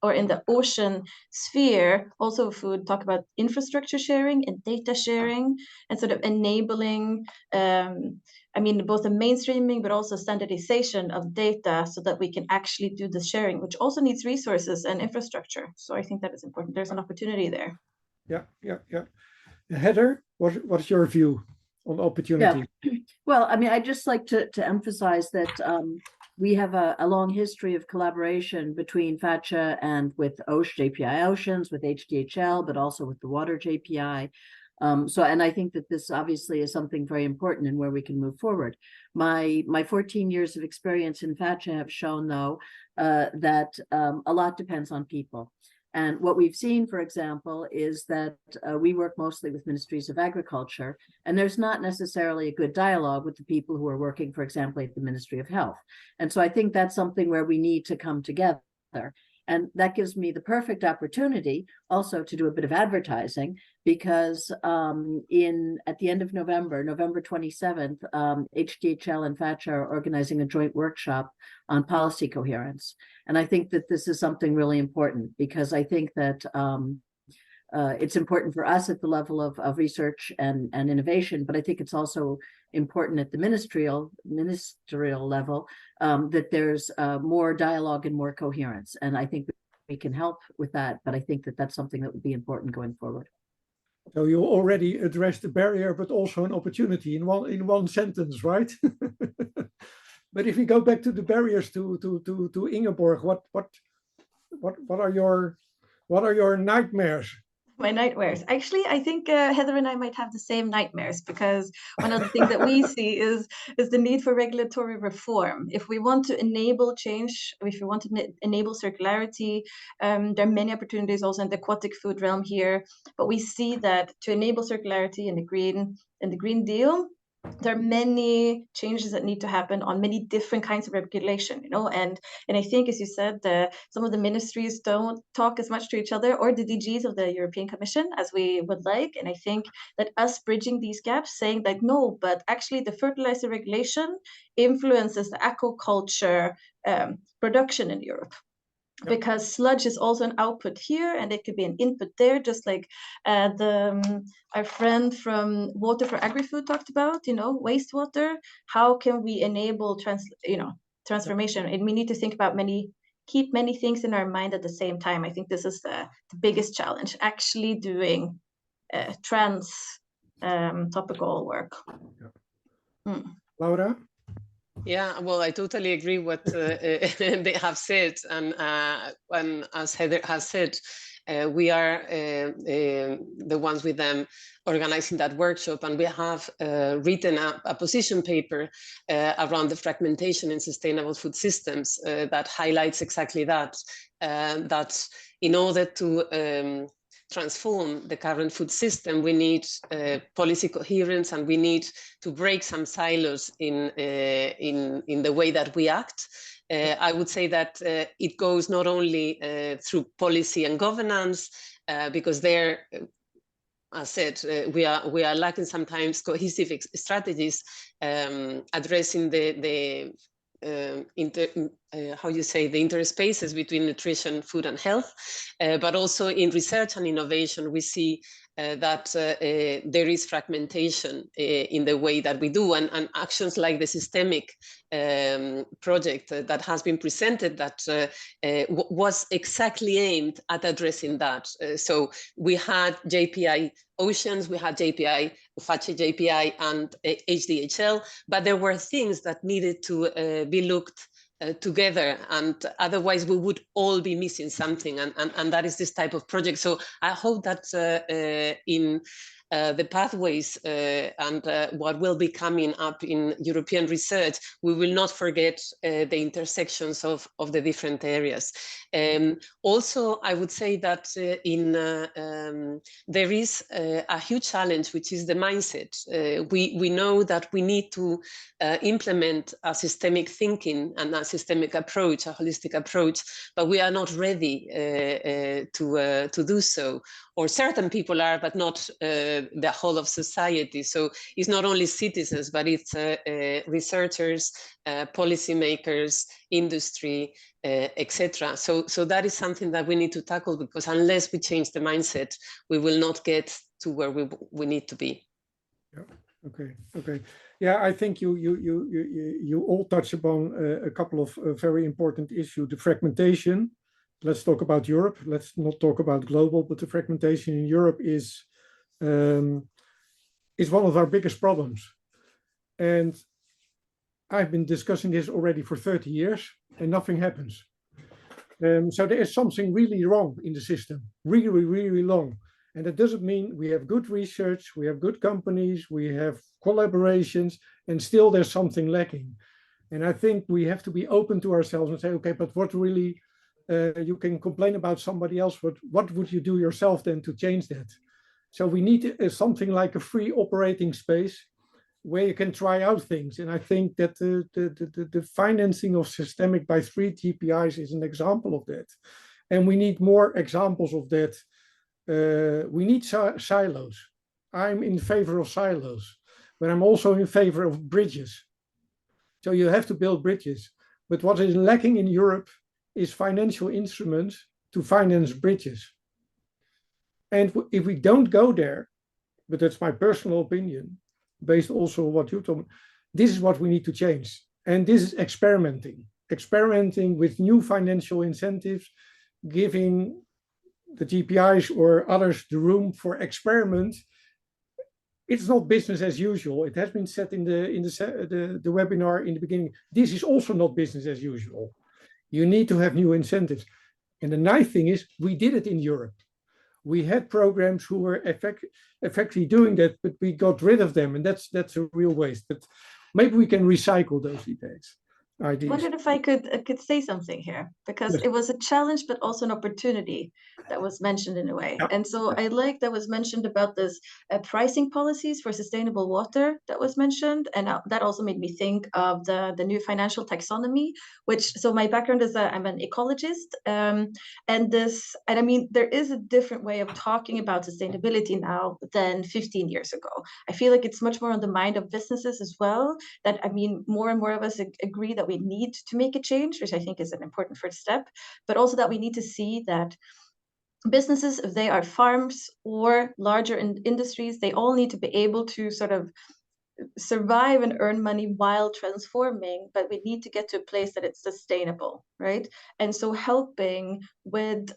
or in the ocean sphere, also food, talk about infrastructure sharing and data sharing and sort of enabling, I mean, both the mainstreaming, but also standardization of data so that we can actually do the sharing, which also needs resources and infrastructure. So I think that is important. There's an opportunity there. Yeah. Heather, what's your view on opportunity? Yeah. Well, I mean, I'd just like to emphasize that we have a long history of collaboration between FACE and with JPI Oceans, with HDHL, but also with the Water JPI. And I think that this obviously is something very important and where we can move forward. My 14 years of experience in FACE have shown, though, that a lot depends on people. And what we've seen, for example, is that we work mostly with ministries of agriculture, and there's not necessarily a good dialogue with the people who are working, for example, at the Ministry of Health. And so I think that's something where we need to come together. And that gives me the perfect opportunity also to do a bit of advertising, because at the end of November 27th, HDHL and FACE are organizing a joint workshop on policy coherence. And I think that this is something really important, because I think that it's important for us at the level of research and innovation, but I think it's also important at the ministerial level that there's more dialogue and more coherence. And I think we can help with that, but I think that that's something that would be important going forward. So you already addressed the barrier, but also an opportunity in one sentence, right? But if we go back to the barriers to Ingeborg, what are your nightmares? My nightmares. Actually, I think Heather and I might have the same nightmares, because one of the things that we see is the need for regulatory reform. If we want to enable change, if we want to enable circularity, there are many opportunities also in the aquatic food realm here. But we see that to enable circularity in the Green Deal, there are many changes that need to happen on many different kinds of regulation, you know, and I think, as you said, some of the ministries don't talk as much to each other, or the DGs of the European Commission, as we would like. And I think that us bridging these gaps, saying that no, but actually the fertilizer regulation influences the aquaculture production in Europe. Because sludge is also an output here, and it could be an input there, just like our friend from Water for Agri-Food talked about, you know, wastewater. How can we enable transformation? And we need to think about keep many things in our mind at the same time. I think this is the biggest challenge, actually doing topical work. Laura? Yeah, well, I totally agree what they have said, and as Heather has said, we are the ones with them organizing that workshop, and we have written a position paper around the fragmentation in sustainable food systems that highlights exactly that, that in order to transform the current food system, we need policy coherence, and we need to break some silos in the way that we act. I would say that it goes not only through policy and governance, because there, as said, we are lacking sometimes cohesive strategies addressing the interspaces between nutrition, food, and health, but also in research and innovation, we see that there is fragmentation in the way that we do, and actions like the systemic project that has been presented that was exactly aimed at addressing that. So we had JPI Oceans, we had JPI, FACE JPI, and HDHL, but there were things that needed to be looked together, and otherwise we would all be missing something, and that is this type of project. So I hope that in the pathways and what will be coming up in European research, we will not forget the intersections of the different areas. Also, I would say that there is a huge challenge, which is the mindset. We know that we need to implement a systemic thinking and a systemic approach, a holistic approach, but we are not ready to do so. Or certain people are, but not the whole of society. So it's not only citizens, but it's researchers, policymakers, industry, etc. So that is something that we need to tackle, because unless we change the mindset, we will not get to where we need to be. Yeah. Okay. Yeah, I think you all touch upon a couple of very important issues: the fragmentation. Let's talk about Europe. Let's not talk about global, but the fragmentation in Europe is one of our biggest problems. And I've been discussing this already for 30 years, and nothing happens. So there is something really wrong in the system, really, really wrong. And that doesn't mean we have good research, we have good companies, we have collaborations, and still there's something lacking. And I think we have to be open to ourselves and say, okay, but what really... you can complain about somebody else, but what would you do yourself then to change that? So we need something like a free operating space where you can try out things. And I think that the financing of systemic by 3 GPIs is an example of that. And we need more examples of that. We need silos. I'm in favor of silos, but I'm also in favor of bridges. So you have to build bridges. But what is lacking in Europe is financial instruments to finance bridges. And if we don't go there, but that's my personal opinion, based also on what you told me, this is what we need to change. And this is experimenting with new financial incentives, giving the GPIs or others the room for experiment, it's not business as usual. It has been said in the webinar in the beginning. This is also not business as usual. You need to have new incentives. And the nice thing is, we did it in Europe. We had programs who were effectively doing that, but we got rid of them, and that's a real waste. But maybe we can recycle those ideas. I wondered if I could say something here, because Yes. it was a challenge, but also an opportunity that was mentioned in a way. Yeah. And so I like that was mentioned about this pricing policies for sustainable water that was mentioned. And that also made me think of the new financial taxonomy, which, so my background is I'm an ecologist. And I mean, there is a different way of talking about sustainability now than 15 years ago. I feel like it's much more on the mind of businesses as well, that, I mean, more and more of us agree that we need to make a change, which I think is an important first step, but also that we need to see that businesses, if they are farms or larger industries, they all need to be able to sort of survive and earn money while transforming, but we need to get to a place that it's sustainable, right? And so helping with,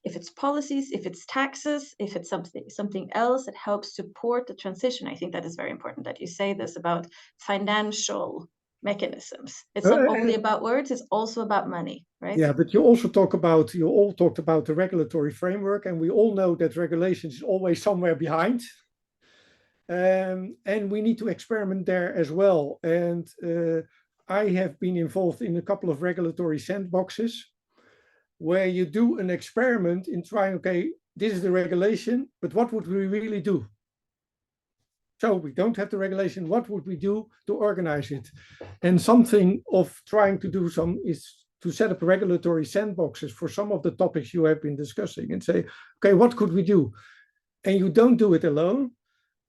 if it's policies, if it's taxes, if it's something else that helps support the transition, I think that is very important that you say this about financial mechanisms. It's not only about words, it's also about money, right? Yeah, but you all talked about the regulatory framework, and we all know that regulation is always somewhere behind. And we need to experiment there as well. And I have been involved in a couple of regulatory sandboxes where you do an experiment in trying, okay, this is the regulation, but what would we really do? So we don't have the regulation. What would we do to organize it? And something of trying to do some is to set up regulatory sandboxes for some of the topics you have been discussing and say, okay, what could we do? And you don't do it alone.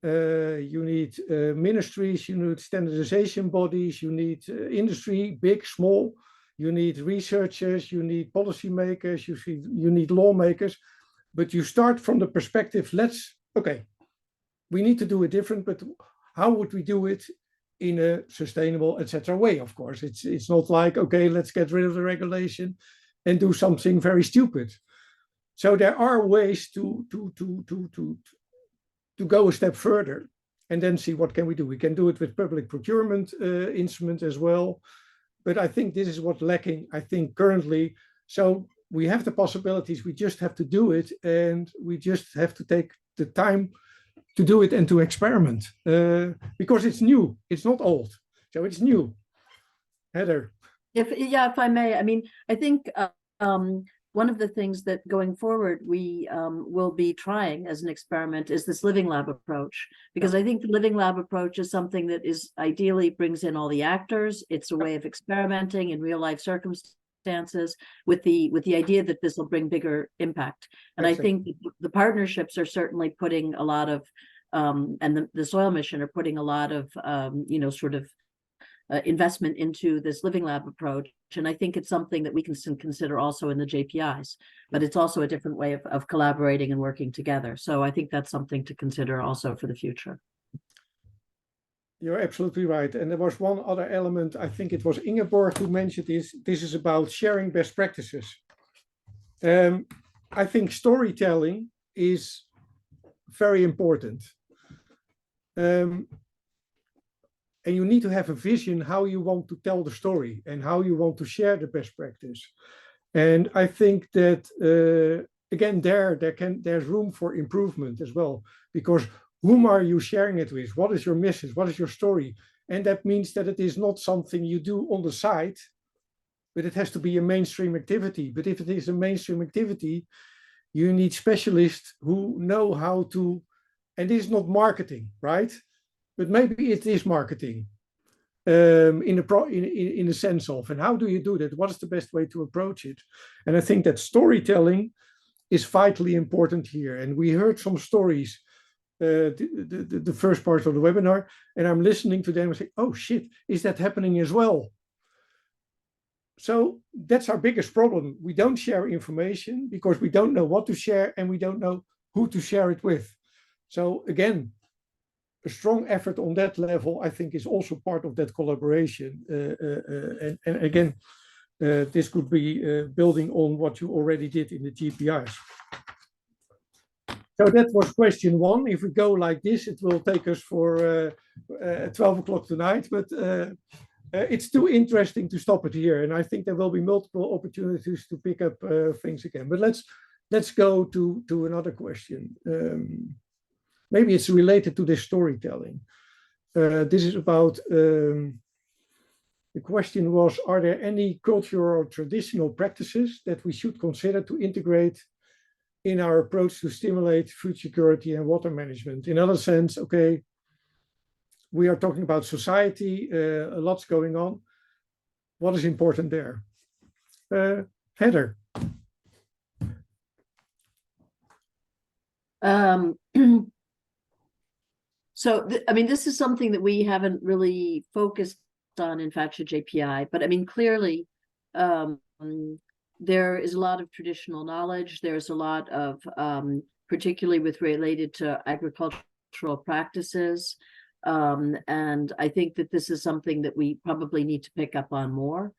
You need ministries, you need standardization bodies, you need industry, big, small, you need researchers, you need policymakers, you need lawmakers. But you start from the perspective, okay, we need to do it different, but how would we do it in a sustainable, etc. way? Of course, it's not like, okay, let's get rid of the regulation and do something very stupid. So there are ways to go a step further and then see what can we do. We can do it with public procurement instruments as well. But I think this is what's lacking, I think, currently. So we have the possibilities, we just have to do it, and we just have to take the time to do it and to experiment, because it's new, it's not old, so it's new. Heather. If I may, I mean, I think one of the things that going forward we will be trying as an experiment is this living lab approach, because I think the living lab approach is something that is ideally brings in all the actors. It's a way of experimenting in real life circumstances with the idea that this will bring bigger impact. And I think the partnerships are certainly putting a lot of and the Soil Mission are putting a lot of sort of investment into this living lab approach. And I think it's something that we can consider also in the JPIs, but it's also a different way of collaborating and working together. So I think that's something to consider also for the future. You're absolutely right. And there was one other element, I think it was Ingeborg who mentioned this. This is about sharing best practices. I think storytelling is very important. And you need to have a vision how you want to tell the story and how you want to share the best practice. And I think that, again, there's room for improvement as well, because whom are you sharing it with? What is your message? What is your story? And that means that it is not something you do on the side, but it has to be a mainstream activity. But if it is a mainstream activity, you need specialists who know how to, and this is not marketing, right? But maybe it is marketing in the sense of, and how do you do that? What is the best way to approach it? And I think that storytelling is vitally important here. And we heard some stories, the first part of the webinar, and I'm listening to them and say, oh shit, is that happening as well? So that's our biggest problem. We don't share information because we don't know what to share and we don't know who to share it with. So again, a strong effort on that level, I think, is also part of that collaboration. And again, this could be building on what you already did in the GPIs. So that was question 1. If we go like this, it will take us for 12 o'clock tonight, but it's too interesting to stop it here. And I think there will be multiple opportunities to pick up things again. But let's go to another question. Maybe it's related to this storytelling. This is about, the question was, are there any cultural or traditional practices that we should consider to integrate in our approach to stimulate food security and water management? In other sense, okay, we are talking about society, a lot's going on. What is important there? Heather. So, I mean, this is something that we haven't really focused on in FATSA JPI, but I mean, clearly, there is a lot of traditional knowledge. There's a lot of, particularly related to agricultural practices. And I think that this is something that we probably need to pick up on more.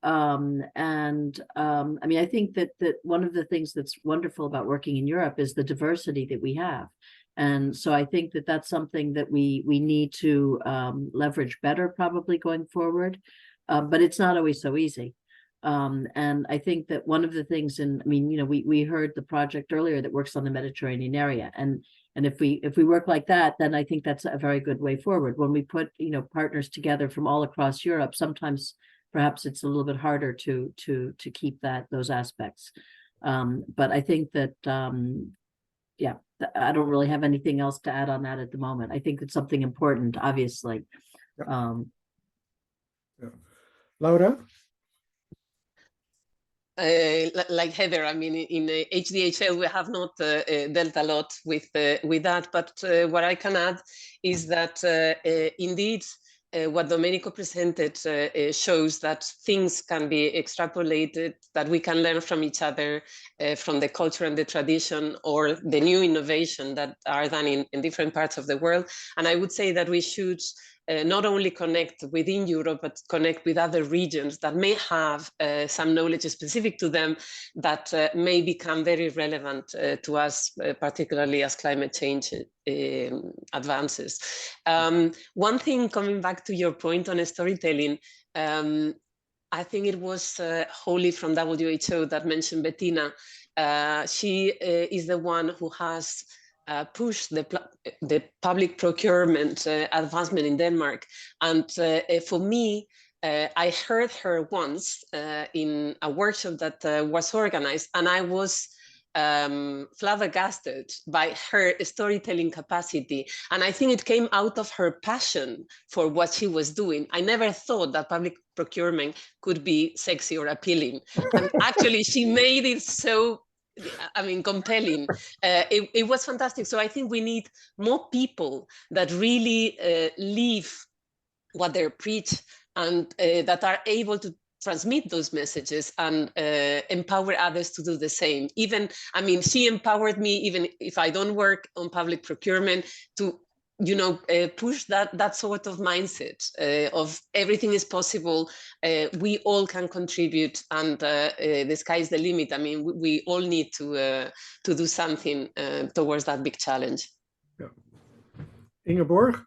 I mean, I think that one of the things that's wonderful about working in Europe is the diversity that we have. And so I think that that's something that we need to leverage better probably going forward. But it's not always so easy. And I think that one of the things, I mean, you know, we heard the project earlier that works on the Mediterranean area, and if we work like that, then I think that's a very good way forward. When we put, you know, partners together from all across Europe, sometimes perhaps it's a little bit harder to keep those aspects. But I think that yeah, I don't really have anything else to add on that at the moment. I think it's something important, obviously. Yeah. Laura? Like Heather, I mean, in HDHL, we have not dealt a lot with that. But what I can add is that indeed, what Domenico presented shows that things can be extrapolated, that we can learn from each other, from the culture and the tradition, or the new innovation that are done in different parts of the world. And I would say that we should not only connect within Europe, but connect with other regions that may have some knowledge specific to them that may become very relevant to us, particularly as climate change advances. One thing, coming back to your point on storytelling, I think it was Holly from WHO that mentioned Bettina. She is the one who has push the public procurement advancement in Denmark. And for me, I heard her once in a workshop that was organized, and I was flabbergasted by her storytelling capacity. And I think it came out of her passion for what she was doing. I never thought that public procurement could be sexy or appealing. And actually, she made it so, I mean, compelling. It was fantastic. So I think we need more people that really live what they preach, and that are able to transmit those messages and empower others to do the same. Even, I mean, she empowered me, even if I don't work on public procurement, to, you know, push that sort of mindset of everything is possible. We all can contribute, and the sky is the limit. I mean, we all need to do something towards that big challenge. Yeah. Ingeborg?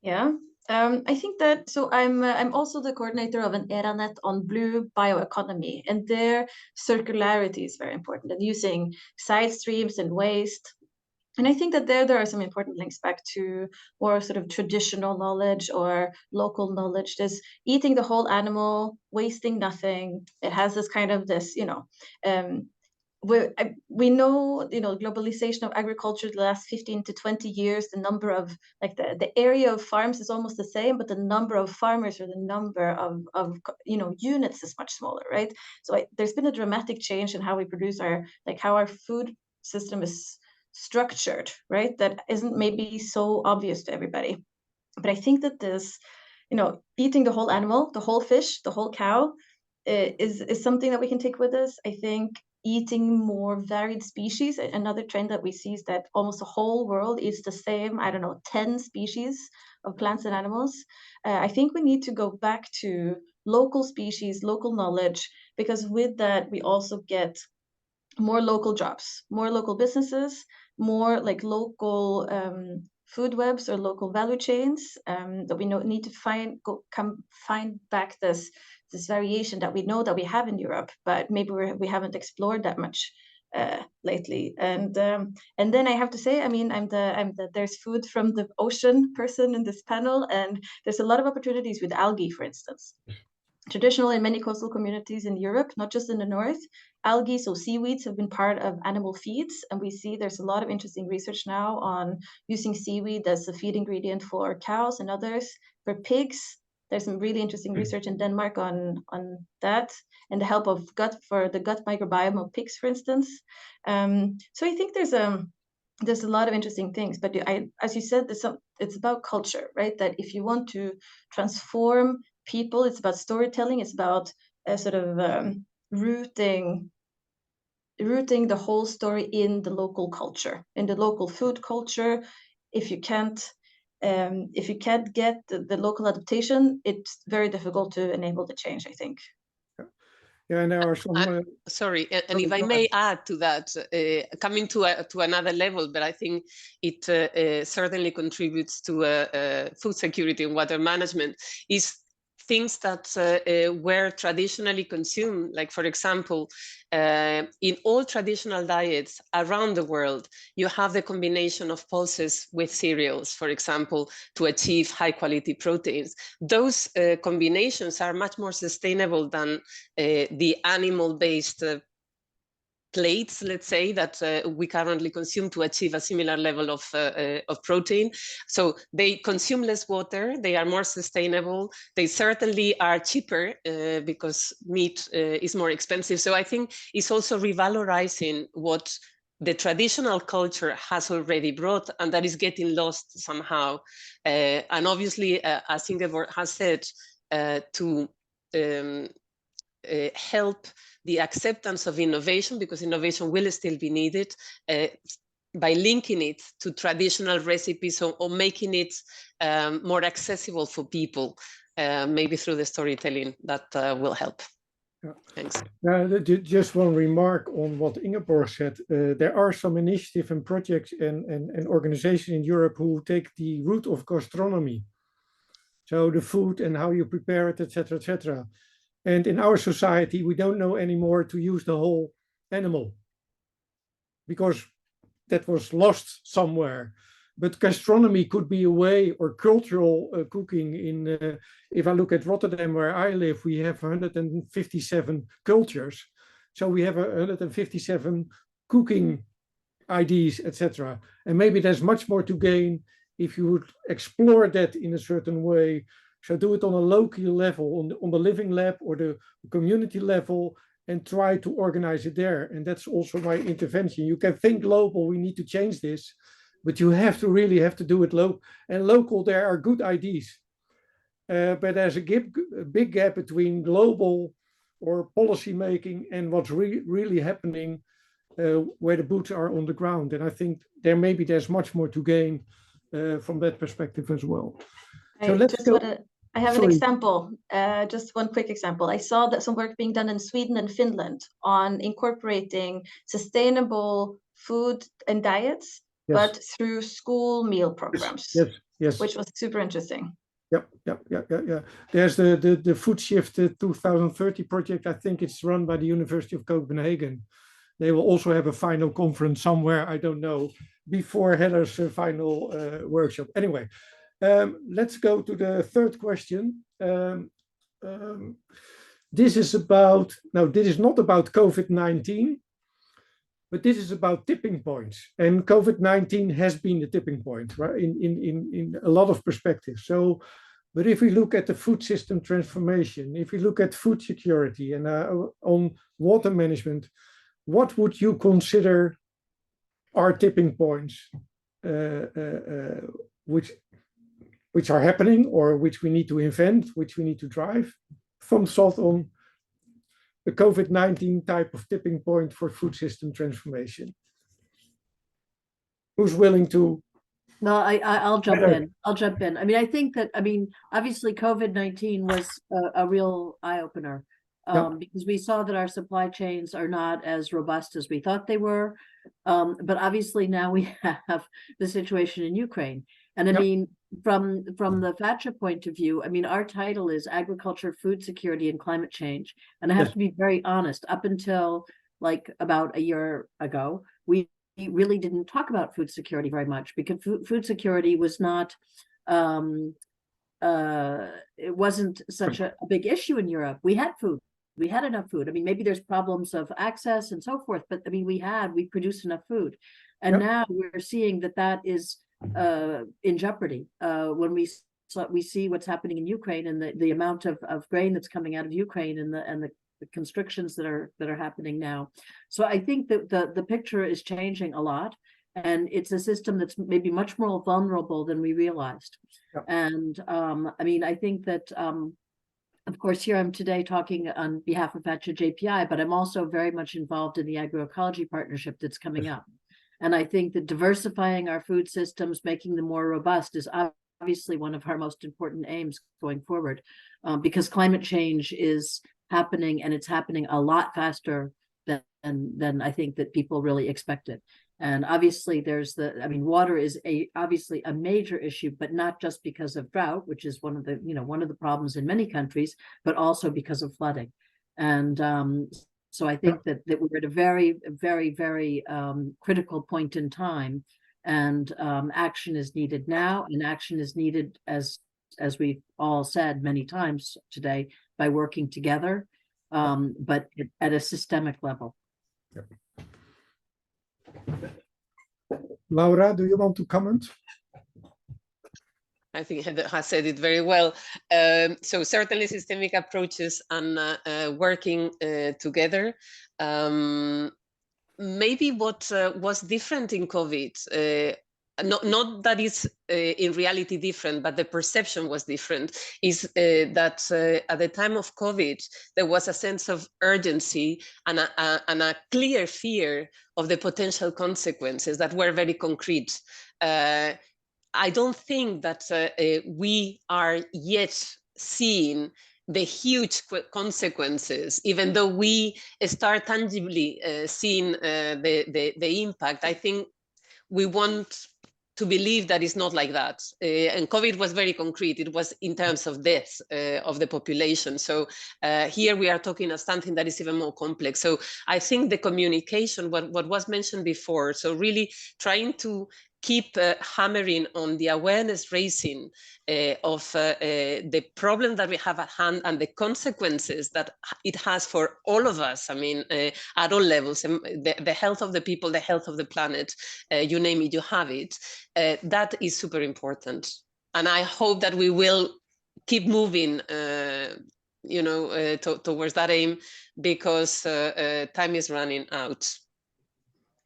Yeah. I think that, so I'm also the coordinator of an ERANET on blue bioeconomy, and their circularity is very important, and using side streams and waste. And I think that there are some important links back to more sort of traditional knowledge or local knowledge. There's eating the whole animal, wasting nothing. It has this kind of this, you know, we know, you know, globalization of agriculture the last 15 to 20 years, the number of, like the area of farms is almost the same, but the number of farmers or the number of you know, units is much smaller, right? So there's been a dramatic change in how we produce how our food system is structured, right? That isn't maybe so obvious to everybody. But I think that this, you know, eating the whole animal, the whole fish, the whole cow is something that we can take with us. I think eating more varied species, another trend that we see is that almost the whole world eats the same, I don't know, 10 species of plants and animals. I think we need to go back to local species, local knowledge, because with that, we also get more local jobs, more local businesses, more like local food webs or local value chains, that we need to find back this variation that we know that we have in Europe, but maybe we haven't explored that much lately. And then I have to say, I mean, I'm the there's food from the ocean person in this panel, and there's a lot of opportunities with algae, for instance. Traditional in many coastal communities in Europe, not just in the north, algae, so seaweeds, have been part of animal feeds, and we see there's a lot of interesting research now on using seaweed as a feed ingredient for cows and others. For pigs, there's some really interesting research in Denmark on that, and the help of the gut microbiome of pigs, for instance. So I think there's a lot of interesting things, but as you said, it's about culture, right? That if you want to transform people, it's about storytelling, it's about sort of rooting the whole story in the local culture, in the local food culture. If you can't get the local adaptation, it's very difficult to enable the change, I think. Yeah, and there are some. Sorry, and if I may add to that, coming to another level, but I think it certainly contributes to food security and water management, is things that were traditionally consumed, like, for example, in all traditional diets around the world, you have the combination of pulses with cereals, for example, to achieve high quality proteins. Those combinations are much more sustainable than the animal-based plates, let's say, that we currently consume to achieve a similar level of protein. So they consume less water, they are more sustainable, they certainly are cheaper because meat is more expensive. So I think it's also revalorizing what the traditional culture has already brought, and that is getting lost somehow. And obviously, as Ingeborg has said, to help the acceptance of innovation, because innovation will still be needed, by linking it to traditional recipes or making it more accessible for people, maybe through the storytelling that will help. Yeah. Thanks. Just one remark on what Ingeborg said. There are some initiatives and projects and organizations in Europe who take the route of gastronomy. So the food and how you prepare it, etc., etc. And in our society, we don't know anymore to use the whole animal because that was lost somewhere. But gastronomy could be a way, or cultural cooking. If I look at Rotterdam, where I live, we have 157 cultures. So we have 157 cooking ideas, etc. And maybe there's much more to gain if you would explore that in a certain way. So do it on a local level, on the living lab or the community level, and try to organize it there. And that's also my intervention. You can think global, we need to change this, but you really have to do it local. And local, there are good ideas. But there's a big gap between global or policy making and what's really happening where the boots are on the ground. And I think there's much more to gain from that perspective as well. So let's go. I have an example, just one quick example. I saw that some work being done in Sweden and Finland on incorporating sustainable food and diets, but through school meal programs. Yes. Which was super interesting. Yeah. There's the Food Shift 2030 project. I think it's run by the University of Copenhagen. They will also have a final conference somewhere, I don't know, before Heather's final workshop. Anyway. Let's go to the third question. This is not about COVID-19, but this is about tipping points. And COVID-19 has been the tipping point, right? In a lot of perspectives. So, but if we look at the food system transformation, if we look at food security and on water management, what would you consider are tipping points, which are happening or which we need to invent, which we need to drive? Some thought on the COVID-19 type of tipping point for food system transformation. Who's willing to? No, I'll jump in. I mean, I think that, obviously COVID-19 was a real eye-opener. because we saw that our supply chains are not as robust as we thought they were. But obviously now we have the situation in Ukraine. And I mean, from the Thatcher point of view, I mean, our title is Agriculture, Food Security, and Climate Change. And I have to be very honest, up until like about a year ago, we really didn't talk about food security very much, because food security was not, it wasn't such a big issue in Europe. We had food. We had enough food. I mean, maybe there's problems of access and so forth, but I mean, we produced enough food. And now we're seeing that is in jeopardy when we see what's happening in Ukraine, and the amount of grain that's coming out of Ukraine, and the constrictions that are happening now. So I think that the picture is changing a lot, and it's a system that's maybe much more vulnerable than we realized. And I mean, I think that of course, here I'm today talking on behalf of Thatcher JPI, but I'm also very much involved in the agroecology partnership that's coming up. And I think that diversifying our food systems, making them more robust, is obviously one of our most important aims going forward, because climate change is happening, and it's happening a lot faster than I think that people really expected. And obviously there's I mean, water is obviously a major issue, but not just because of drought, which is one of the problems in many countries, but also because of flooding. And so I think that we're at a very, very, very critical point in time, and action is needed now, and action is needed, as we've all said many times today, by working together, but at a systemic level. Laura, do you want to comment? I think Heather has said it very well. So certainly systemic approaches and working together. Maybe what was different in COVID, not that it's in reality different, but the perception was different, is that at the time of COVID, there was a sense of urgency and a clear fear of the potential consequences that were very concrete. I don't think that we are yet seeing the huge consequences, even though we start tangibly seeing the impact. I think we want to believe that it's not like that. And COVID was very concrete. It was in terms of deaths of the population. So here we are talking of something that is even more complex. So I think the communication, what was mentioned before, so really trying to keep hammering on the awareness raising of the problem that we have at hand and the consequences that it has for all of us. I mean, at all levels, the health of the people, the health of the planet, you name it, you have it. That is super important. And I hope that we will keep moving towards that aim, because time is running out.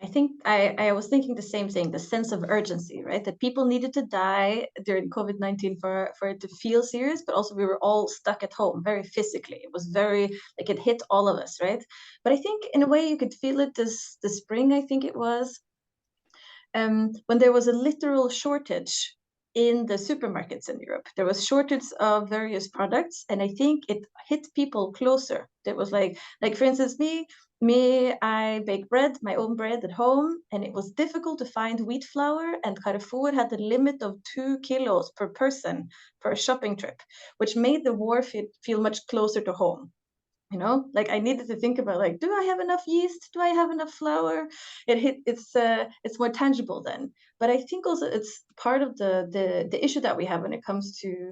I think I was thinking the same thing, the sense of urgency, right? That people needed to die during COVID-19 for it to feel serious, but also we were all stuck at home very physically. It was very, like, it hit all of us, right? But I think in a way you could feel it this spring, I think it was, when there was a literal shortage in the supermarkets in Europe. There was shortage of various products, and I think it hit people closer. There was like for instance, me, I bake bread, my own bread at home, and it was difficult to find wheat flour, and Carrefour had the limit of 2 kilos per person for a shopping trip, which made the war feel much closer to home. You know, like I needed to think about, like, do I have enough yeast? Do I have enough flour? It's more tangible then. But I think also it's part of the issue that we have when it comes to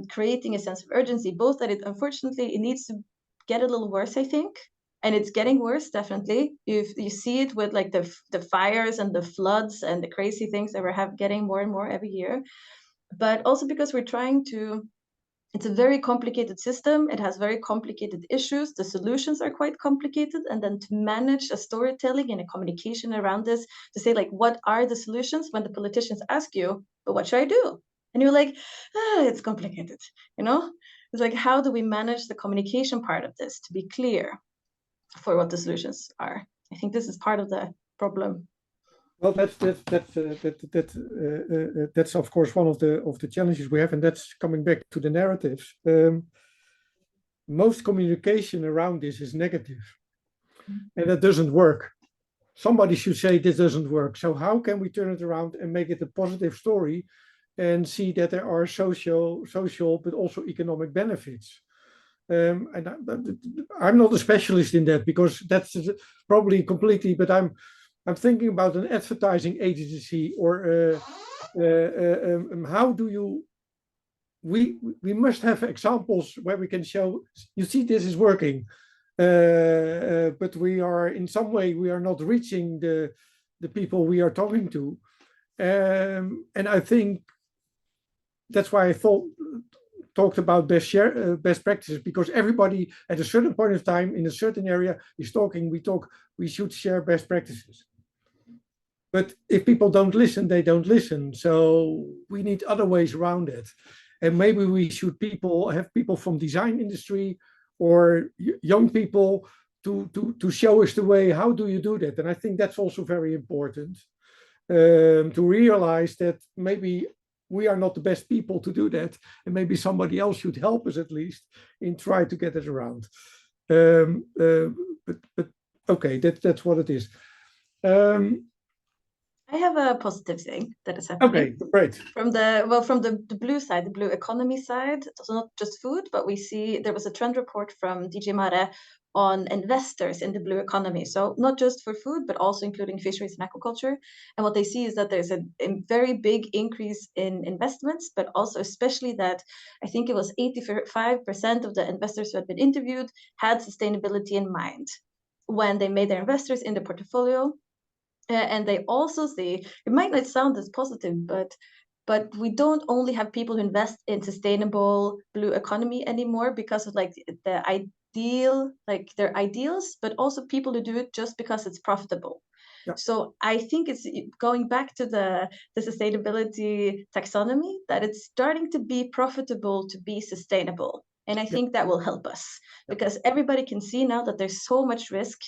creating a sense of urgency, both that it unfortunately it needs to get a little worse, I think. And it's getting worse, definitely. You see it with like the fires and the floods and the crazy things that we're getting more and more every year. But also because we're trying to, it's a very complicated system. It has very complicated issues. The solutions are quite complicated. And then to manage a storytelling and a communication around this, to say like, what are the solutions when the politicians ask you, but what should I do? And you're like, it's complicated, you know? It's like, how do we manage the communication part of this to be clear for what the solutions are? I think this is part of the problem. Well, that's of course one of the challenges we have, and that's coming back to the narratives. most communication around this is negative, and that doesn't work. Somebody should say this doesn't work. So how can we turn it around and make it a positive story and see that there are social, but also economic benefits? And I'm not a specialist in that, because that's probably completely, but I'm thinking about an advertising agency, or how do you, we must have examples where we can show, you see, this is working, but we are, in some way, we are not reaching the people we are talking to. And I think that's why I talked about best practices, because everybody at a certain point of time in a certain area is talking. We should share best practices. But if people don't listen, they don't listen. So we need other ways around it. And maybe we should have people from design industry or young people to show us the way. How do you do that? And I think that's also very important, to realize that maybe we are not the best people to do that, and maybe somebody else should help us, at least, in try to get it around. But okay, that's what it is. I have a positive thing that is happening. Okay, great. From the blue side, the blue economy side, so not just food, but we see there was a trend report from DJ Mare on investors in the blue economy. So not just for food, but also including fisheries and aquaculture. And what they see is that there's a very big increase in investments, but also especially that I think it was 85% of the investors who had been interviewed had sustainability in mind when they made their investors in the portfolio. And they also see, it might not sound as positive, but we don't only have people who invest in sustainable blue economy anymore because of like the ideal, like their ideals, but also people who do it just because it's profitable. Yeah. So I think it's going back to the sustainability taxonomy, that it's starting to be profitable to be sustainable. And I think that will help us, because everybody can see now that there's so much risk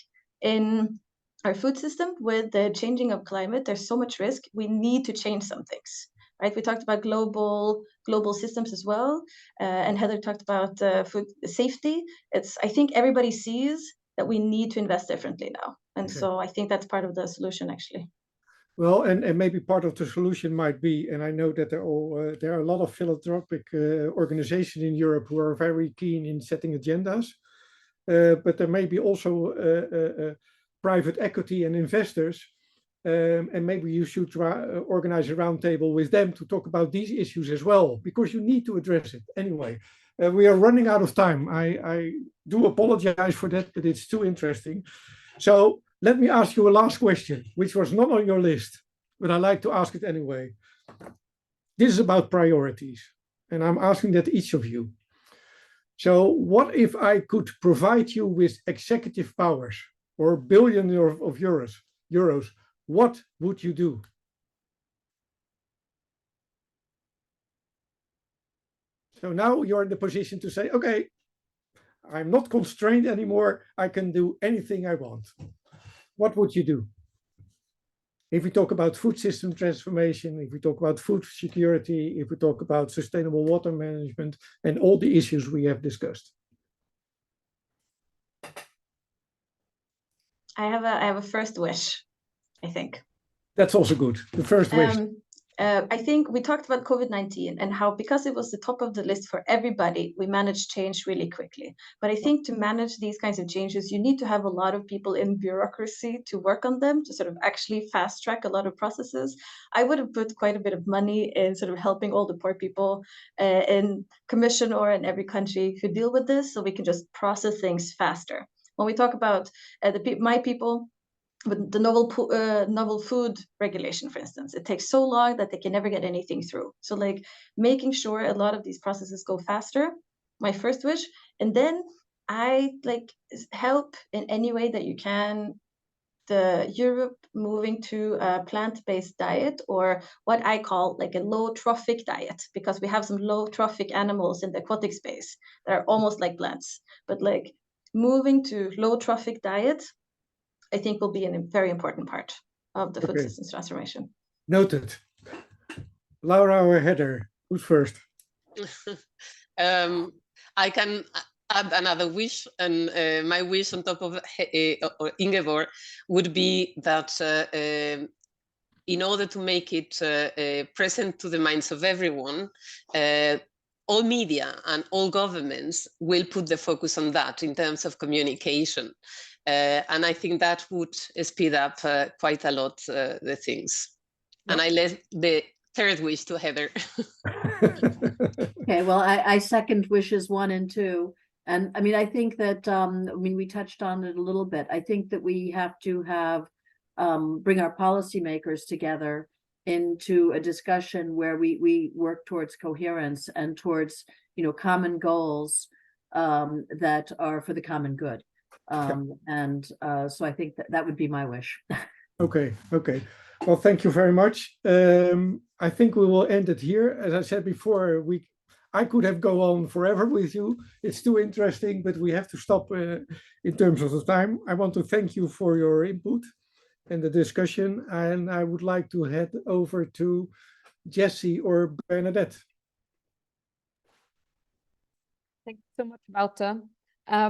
in our food system with the changing of climate. There's so much risk. We need to change some things, right? We talked about global systems as well, and Heather talked about food safety. I think everybody sees that we need to invest differently now, and so I think that's part of the solution, actually. Well, and maybe part of the solution might be, and I know that there are a lot of philanthropic organizations in Europe who are very keen in setting agendas, but there may be also private equity and investors, and maybe you should organize a roundtable with them to talk about these issues as well, because you need to address it. Anyway, we are running out of time. I do apologize for that, but it's too interesting. So let me ask you a last question, which was not on your list, but I like to ask it anyway. This is about priorities, and I'm asking that each of you. So what if I could provide you with executive powers, or billions of euros, what would you do? So now you're in the position to say, okay, I'm not constrained anymore. I can do anything I want. What would you do? If we talk about food system transformation, if we talk about food security, if we talk about sustainable water management, and all the issues we have discussed. I have a first wish, I think. That's also good. The first wish. I think we talked about COVID-19 and how, because it was the top of the list for everybody, we managed change really quickly. But I think to manage these kinds of changes, you need to have a lot of people in bureaucracy to work on them, to sort of actually fast track a lot of processes. I would have put quite a bit of money in sort of helping all the poor people in Commission or in every country who deal with this, so we can just process things faster. When we talk about my people, with the novel food regulation, for instance, it takes so long that they can never get anything through. So like making sure a lot of these processes go faster, my first wish. And then I like help in any way that you can the Europe moving to a plant-based diet, or what I call like a low trophic diet, because we have some low trophic animals in the aquatic space that are almost like plants, but like moving to low trophic diet, I think will be a very important part of the food systems transformation. Noted. Laura or Heather, who's first? I can add another wish, and my wish on top of Ingeborg would be that in order to make it present to the minds of everyone, all media and all governments will put the focus on that in terms of communication. And I think that would speed up quite a lot the things. And I left the third wish to Heather. Okay, well, I second wishes 1 and 2. And I mean, I think that, I mean, we touched on it a little bit. I think that we have to have, bring our policymakers together into a discussion where we work towards coherence and towards, you know, common goals that are for the common good. And so I think that would be my wish. Okay. Well, thank you very much. I think we will end it here. As I said before, I could have gone on forever with you. It's too interesting, but we have to stop in terms of the time. I want to thank you for your input and the discussion. And I would like to head over to Jessie or Bernadette. Thank you so much, Wouter. I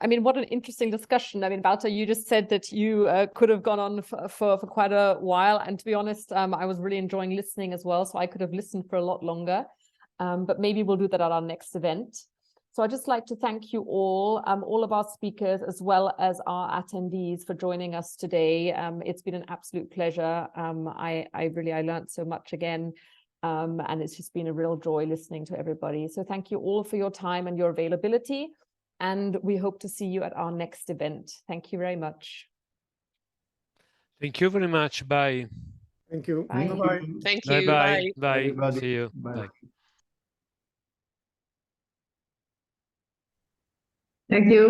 mean, what an interesting discussion. I mean, Wouter, you just said that you could have gone on for quite a while. And to be honest, I was really enjoying listening as well. So I could have listened for a lot longer. But maybe we'll do that at our next event. So I'd just like to thank you all of our speakers, as well as our attendees, for joining us today. It's been an absolute pleasure. I learned so much again. And it's just been a real joy listening to everybody. So thank you all for your time and your availability. And we hope to see you at our next event. Thank you very much. Thank you very much. Bye. Thank you. Bye. Bye-bye. Thank you. Bye. Bye. Everybody. See you. Bye. Bye. Thank you.